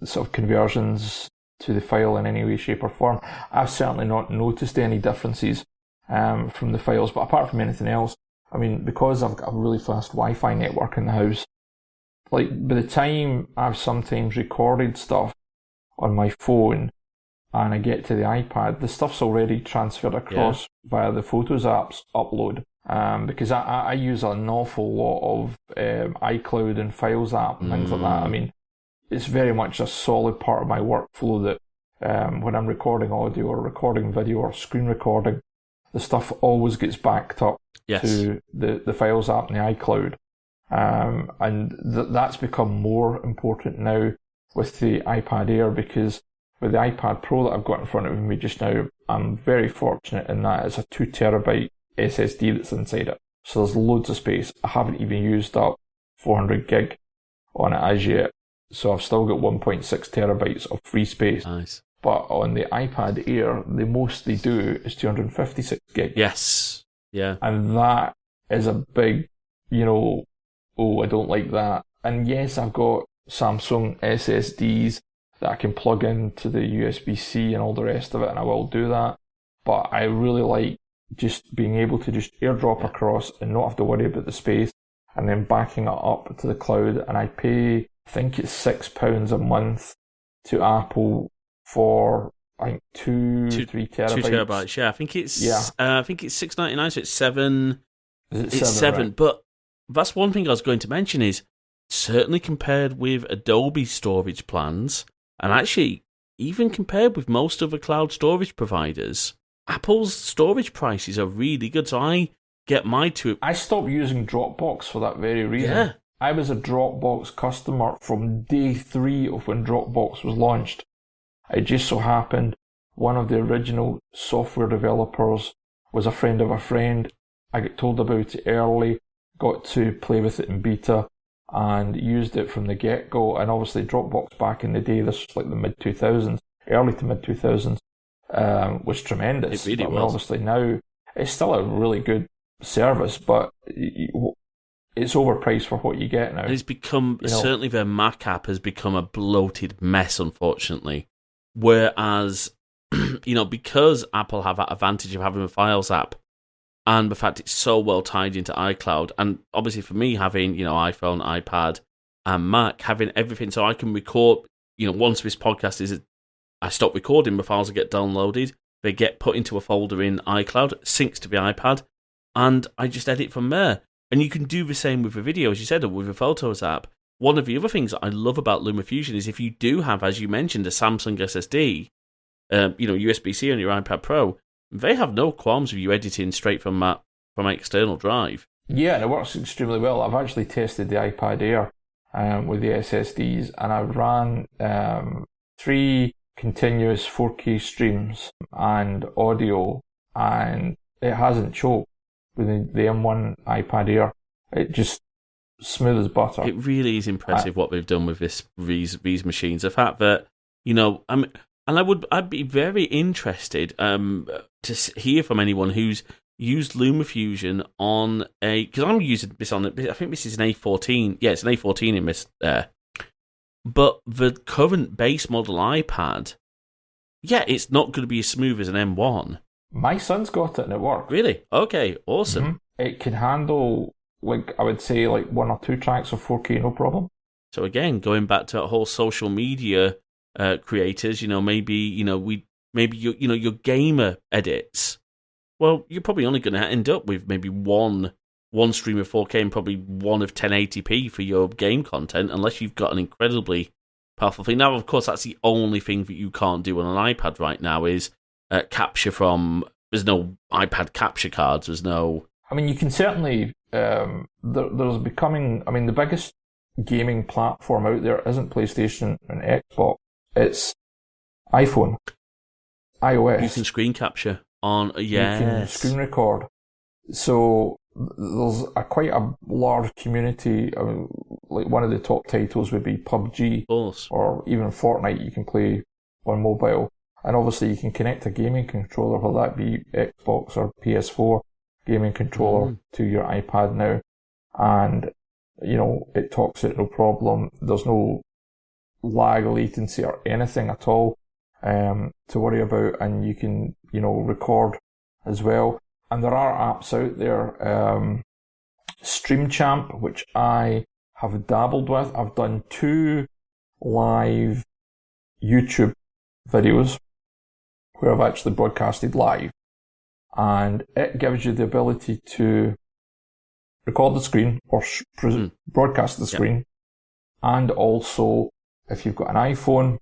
sort of conversions to the file in any way, shape or form. I've certainly not noticed any differences from the files, but apart from anything else, I mean, because I've got a really fast Wi-Fi network in the house, like by the time I've sometimes recorded stuff on my phone and I get to the iPad, the stuff's already transferred across via the Photos app's upload. Because I use an awful lot of iCloud and Files app and things like that. I mean, it's very much a solid part of my workflow that when I'm recording audio or recording video or screen recording, the stuff always gets backed up to the Files app and the iCloud. And that's become more important now with the iPad Air, because with the iPad Pro that I've got in front of me just now, I'm very fortunate in that it's a 2 terabyte SSD that's inside it. So there's loads of space. I haven't even used up 400 gig on it as yet. So I've still got 1.6 terabytes of free space. Nice. But on the iPad Air, the most they do is 256 gig. Yes. Yeah. And that is a big, I don't like that. And yes, I've got Samsung SSDs that I can plug into the USB-C and all the rest of it, and I will do that. But I really like just being able to just AirDrop across and not have to worry about the space, and then backing it up to the cloud. And I pay, I think it's £6 a month to Apple for, I think, 3 terabytes. 2 terabytes, yeah. I think it's $6.99, so it's seven. It's seven. Right? But that's one thing I was going to mention is, certainly compared with Adobe storage plans, and actually even compared with most other cloud storage providers, Apple's storage prices are really good. So I get I stopped using Dropbox for that very reason. Yeah. I was a Dropbox customer from day 3 of when Dropbox was launched. It just so happened one of the original software developers was a friend of a friend. I got told about it early, got to play with it in beta, and used it from the get-go. And obviously Dropbox back in the day, this was like the mid-2000s, early to mid-2000s, was tremendous. It really was. Obviously now, it's still a really good service, but it's overpriced for what you get now. It's become, certainly their Mac app has become a bloated mess, unfortunately. Whereas, because Apple have that advantage of having a Files app, and the fact it's so well tied into iCloud, and obviously for me having, iPhone, iPad, and Mac, having everything so I can record, once this podcast I stop recording, the files get downloaded, they get put into a folder in iCloud, syncs to the iPad, and I just edit from there. And you can do the same with the video, as you said, or with the Photos app. One of the other things that I love about LumaFusion is if you do have, as you mentioned, a Samsung SSD, USB-C on your iPad Pro, they have no qualms with you editing straight from an external drive. Yeah, and it works extremely well. I've actually tested the iPad Air with the SSDs, and I've ran 3 continuous 4K streams and audio, and it hasn't choked with the M1 iPad Air. It just smooth as butter. It really is impressive what they've done with these machines. The fact that, I'd be very interested to hear from anyone who's used LumaFusion on because I'm using this on, I think this is an A14. Yeah, it's an A14 in this there. But the current base model iPad, it's not going to be as smooth as an M1. My son's got it and it works. Really? Okay, awesome. Mm-hmm. It can handle, I would say, 1 or 2 tracks of 4K, no problem. So again, going back to a whole social media creators, maybe your gamer edits. Well, you're probably only going to end up with maybe one stream of 4K and probably one of 1080p for your game content, unless you've got an incredibly powerful thing. Now, of course, that's the only thing that you can't do on an iPad right now is capture from. There's no iPad capture cards. There's no. I mean, you can certainly there's becoming, I mean, the biggest gaming platform out there isn't PlayStation and Xbox, it's iPhone, iOS. You can screen capture on, yes. You can screen record. So there's quite a large community. I mean, like one of the top titles would be PUBG, of course, or even Fortnite. You can play on mobile, and obviously you can connect a gaming controller, whether that be Xbox or PS4 gaming controller, to your iPad now, and it talks it no problem. There's no lag, latency, or anything at all to worry about, and you can record as well. And there are apps out there, StreamChamp, which I have dabbled with. I've done 2 live YouTube videos where I've actually broadcasted live, and it gives you the ability to record the screen or broadcast the screen, and also if you've got an iPhone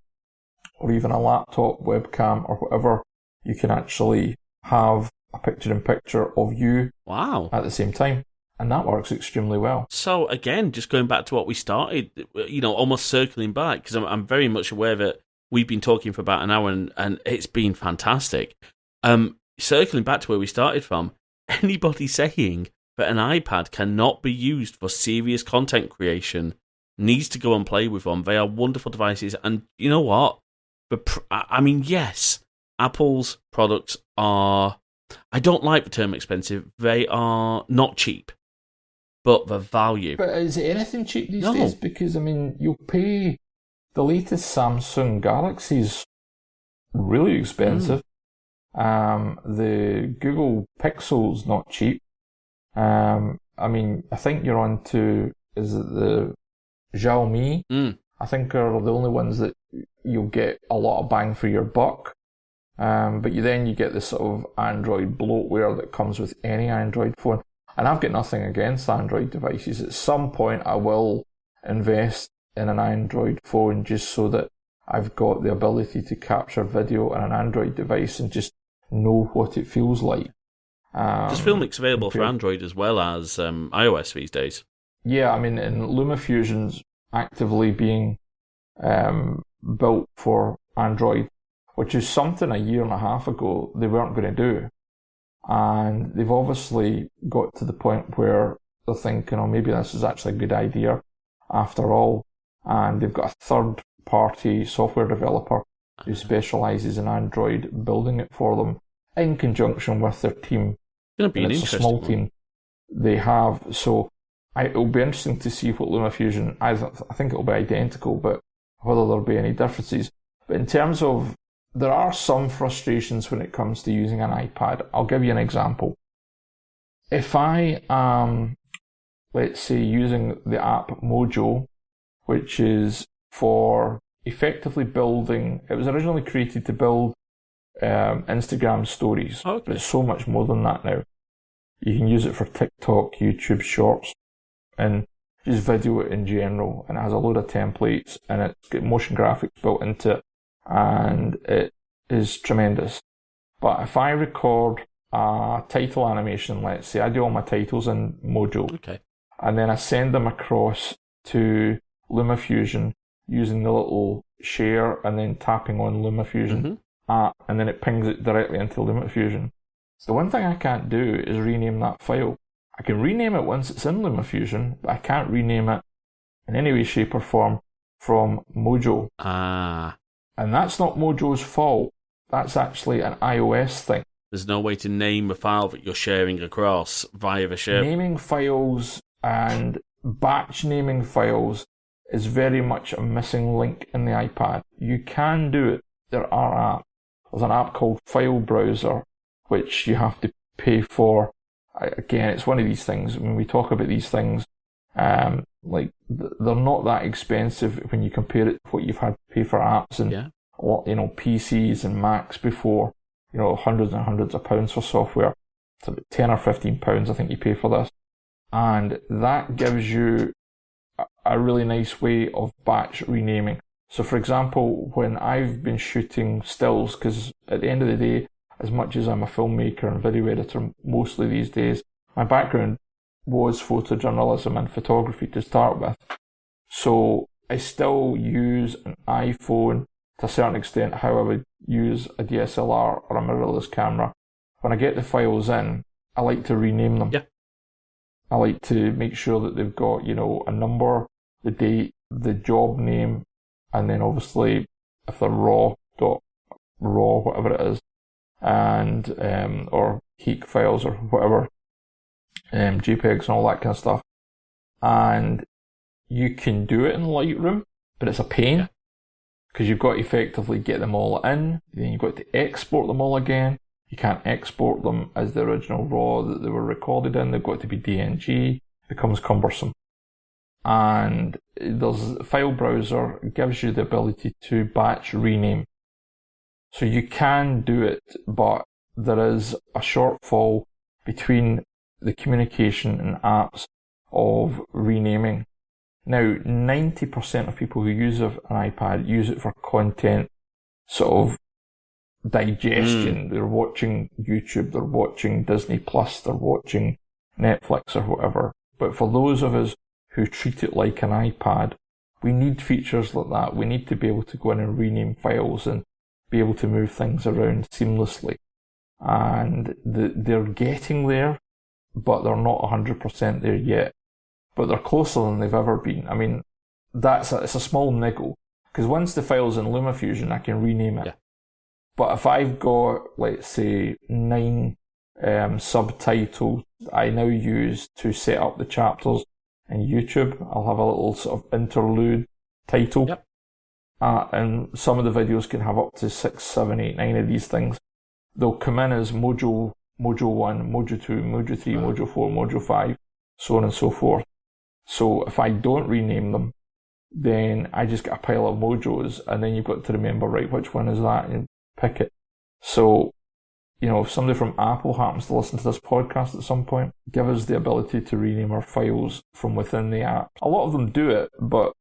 or even a laptop webcam or whatever, you can actually have a picture-in-picture of you at the same time, and that works extremely well. So again, just going back to what we started, almost circling back, because I'm very much aware that we've been talking for about an hour and it's been fantastic. Circling back to where we started from, anybody saying that an iPad cannot be used for serious content creation needs to go and play with them. They are wonderful devices, and you know what? Yes, Apple's products are, I don't like the term expensive, they are not cheap, but the value. But is it anything cheap these days? Because, you'll pay, the latest Samsung Galaxy's really expensive. The Google Pixel's not cheap. I think you're on to, is it the Xiaomi? I think are the only ones that you'll get a lot of bang for your buck. But you get this sort of Android bloatware that comes with any Android phone. And I've got nothing against Android devices. At some point I will invest in an Android phone just so that I've got the ability to capture video on an Android device and just know what it feels like. Does Filmic's available for Android as well as iOS these days? Yeah, and LumaFusion's actively being built for Android, which is something 1.5 years ago they weren't going to do. And they've obviously got to the point where they're thinking, maybe this is actually a good idea after all. And they've got a third-party software developer who specialises in Android building it for them in conjunction with their team. It's going to be an interesting small team they have. So it'll be interesting to see what LumaFusion, I think it'll be identical, but whether there'll be any differences. But in terms of, there are some frustrations when it comes to using an iPad. I'll give you an example. If I am, let's say, using the app Mojo, which is for effectively building, it was originally created to build Instagram stories, but it's so much more than that now. You can use it for TikTok, YouTube Shorts, and just video in general, and it has a load of templates, and it's got motion graphics built into it, and it is tremendous. But if I record a title animation, let's say, I do all my titles in Mojo, and then I send them across to LumaFusion using the little share and then tapping on LumaFusion app, and then it pings it directly into LumaFusion. The one thing I can't do is rename that file. I can rename it once it's in LumaFusion, but I can't rename it in any way, shape or form from Mojo. And that's not Mojo's fault. That's actually an iOS thing. There's no way to name a file that you're sharing across via the share. Naming files and batch naming files is very much a missing link in the iPad. You can do it. There are apps. There's an app called File Browser, which you have to pay for. Again, it's one of these things. When we talk about these things, they're not that expensive when you compare it to what you've had to pay for apps and PCs and Macs before. Hundreds and hundreds of pounds for software. It's about £10 or £15, I think you pay for this, and that gives you a really nice way of batch renaming. So, for example, when I've been shooting stills, because at the end of the day, as much as I'm a filmmaker and video editor mostly these days, my background was photojournalism and photography to start with. So I still use an iPhone to a certain extent how I would use a DSLR or a mirrorless camera. When I get the files in, I like to rename them. Yeah. I like to make sure that they've got, a number, the date, the job name, and then obviously if they're raw, whatever it is, and or HEIC files or whatever, JPEGs and all that kind of stuff. And you can do it in Lightroom, but it's a pain because you've got to effectively get them all in, then you've got to export them all again. You can't export them as the original RAW that they were recorded in. They've got to be DNG. It becomes cumbersome. And there's File Browser gives you the ability to batch rename. So you can do it, but there is a shortfall between the communication and apps of renaming. Now, 90% of people who use an iPad use it for content sort of digestion. They're watching YouTube, they're watching Disney Plus, they're watching Netflix or whatever. But for those of us who treat it like an iPad, we need features like that. We need to be able to go in and rename files and be able to move things around seamlessly. And they're getting there, but they're not 100% there yet. But they're closer than they've ever been. I mean, it's a small niggle. Because once the file's in LumaFusion, I can rename it. Yeah. But if I've got, let's say, 9 subtitles I now use to set up the chapters in YouTube, I'll have a little sort of interlude title. Yep. And some of the videos can have up to 6, 7, 8, 9 of these things. They'll come in as Module 1, Module 2, Module 3, Module 4, Module 5, so on and so forth. So if I don't rename them, then I just get a pile of modules, and then you've got to remember, right, which one is that, and pick it. So, if somebody from Apple happens to listen to this podcast at some point, give us the ability to rename our files from within the app. A lot of them do it, but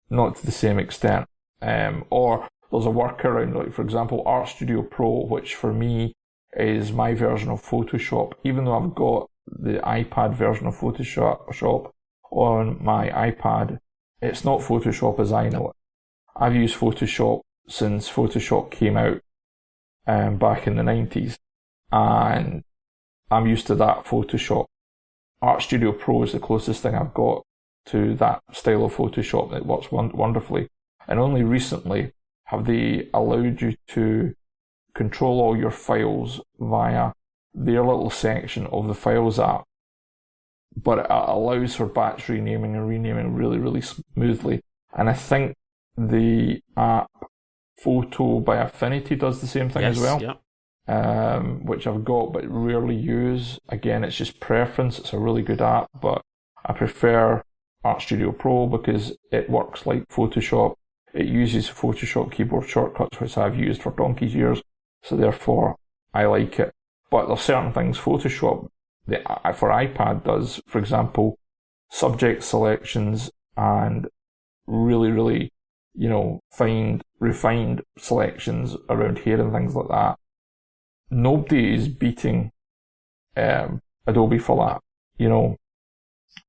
not to the same extent. Or there's a workaround, like for example, Art Studio Pro, which for me is my version of Photoshop. Even though I've got the iPad version of Photoshop on my iPad, it's not Photoshop as I know it. I've used Photoshop since Photoshop came out back in the 90s, and I'm used to that Photoshop. Art Studio Pro is the closest thing I've got to that style of Photoshop that works wonderfully. And only recently have they allowed you to control all your files via their little section of the Files app. But it allows for batch renaming and renaming really, really smoothly. And I think the app Photo by Affinity does the same thing as well. Yeah. Which I've got but rarely use. Again, it's just preference. It's a really good app, but I prefer Art Studio Pro because it works like Photoshop. It uses Photoshop keyboard shortcuts, which I've used for donkey's years, so therefore I like it. But there's certain things Photoshop for iPad does, for example, subject selections and really, really, refined selections around here and things like that. Nobody is beating Adobe for that.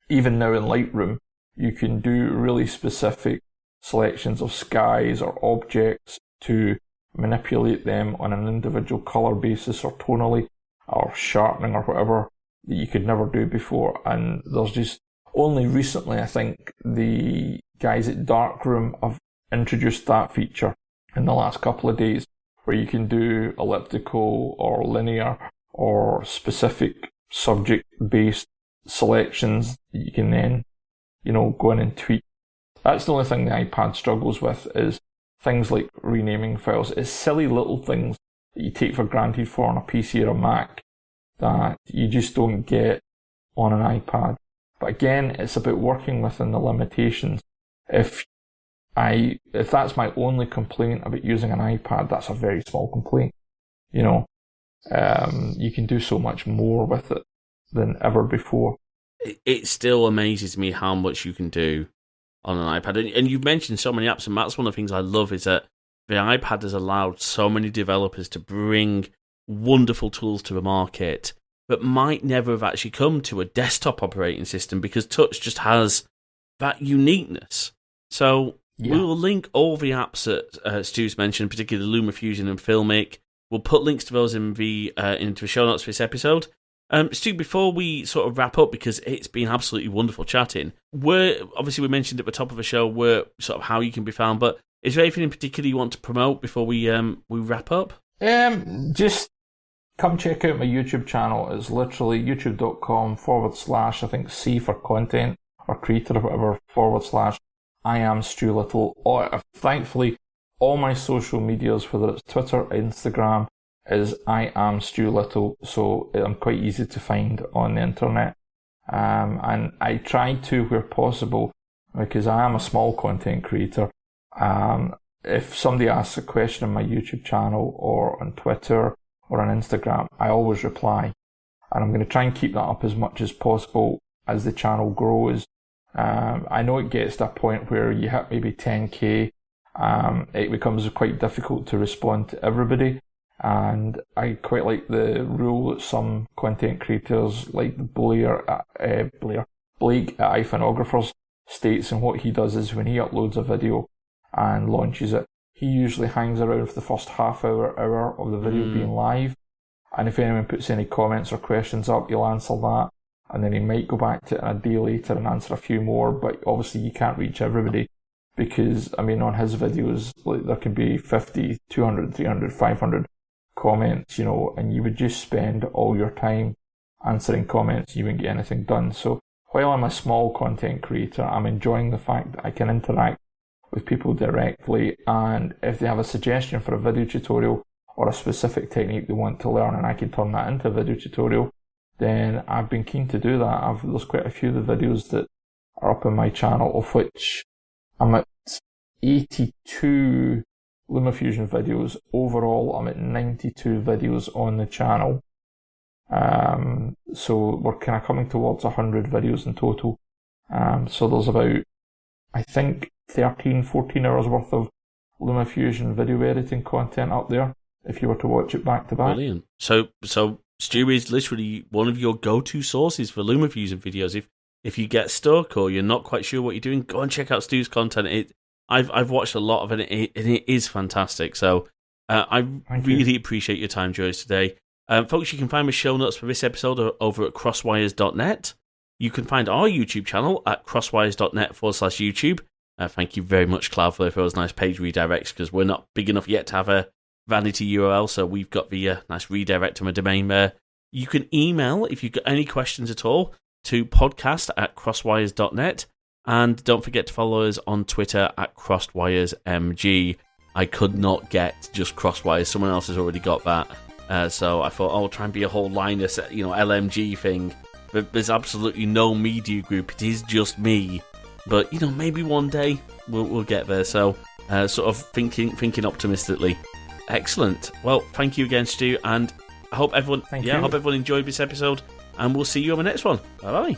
Even now in Lightroom, you can do really specific selections of skies or objects to manipulate them on an individual color basis or tonally or sharpening or whatever that you could never do before. And there's just only recently, I think, the guys at Darkroom have introduced that feature in the last couple of days, where you can do elliptical or linear or specific subject-based selections that you can then, go in and tweak. That's the only thing the iPad struggles with, is things like renaming files. It's silly little things that you take for granted for on a PC or a Mac that you just don't get on an iPad. But again, it's about working within the limitations. If that's my only complaint about using an iPad, that's a very small complaint. You can do so much more with it than ever before. It still amazes me how much you can do on an iPad. And you've mentioned so many apps, and that's one of the things I love, is that the iPad has allowed so many developers to bring wonderful tools to the market but might never have actually come to a desktop operating system because touch just has that uniqueness. So we will link all the apps that Stu's mentioned, particularly LumaFusion and Filmic. We'll put links to those in into the show notes for this episode. Stu, before we sort of wrap up, because it's been absolutely wonderful chatting, obviously we mentioned at the top of the show sort of how you can be found, but is there anything in particular you want to promote before we wrap up? Just come check out my YouTube channel. It's literally youtube.com/ I think C for content or creator or whatever / I am Stu Little. Thankfully, all my social medias, whether it's Twitter, Instagram, is I am Stu Little, so I'm quite easy to find on the internet. And I try to, where possible, because I am a small content creator, if somebody asks a question on my YouTube channel or on Twitter or on Instagram, I always reply. And I'm going to try and keep that up as much as possible as the channel grows. I know it gets to a point where you hit maybe 10k, it becomes quite difficult to respond to everybody. And I quite like the rule that some content creators like Blake at iPhonographers states, and what he does is when he uploads a video and launches it, he usually hangs around for the first half hour of the video being live, and if anyone puts any comments or questions up, he'll answer that, and then he might go back to it a day later and answer a few more, but obviously you can't reach everybody, because, I mean, on his videos, like, there can be 50, 200, 300, 500 comments, and you would just spend all your time answering comments, you wouldn't get anything done. So while I'm a small content creator, I'm enjoying the fact that I can interact with people directly, and if they have a suggestion for a video tutorial or a specific technique they want to learn and I can turn that into a video tutorial, then I've been keen to do that. There's quite a few of the videos that are up on my channel, of which I'm at 82 LumaFusion videos. Overall, I'm at 92 videos on the channel. So we're kind of coming towards 100 videos in total. So there's about, I think, 14 hours worth of LumaFusion video editing content up there, if you were to watch it back to back. Brilliant. So Stu is literally one of your go-to sources for LumaFusion videos. If you get stuck or you're not quite sure what you're doing, go and check out Stu's content. I've watched a lot of it, and it is fantastic. So I really appreciate your time, Joyce, today. Folks, you can find my show notes for this episode over at crosswires.net. You can find our YouTube channel at crosswires.net/YouTube. Thank you very much, Cloudflare, for those nice page redirects, because we're not big enough yet to have a vanity URL, so we've got the nice redirect to my domain there. You can email, if you've got any questions at all, to podcast@crosswires.net. And don't forget to follow us on Twitter at CrossedWiresMG. I could not get just Crosswires. Someone else has already got that. So I thought, I'll try and be a whole Linus, LMG thing. But there's absolutely no media group. It is just me. But, maybe one day we'll get there. So sort of thinking optimistically. Excellent. Well, thank you again, Stu. And I hope everyone enjoyed this episode. And we'll see you on the next one. Bye-bye.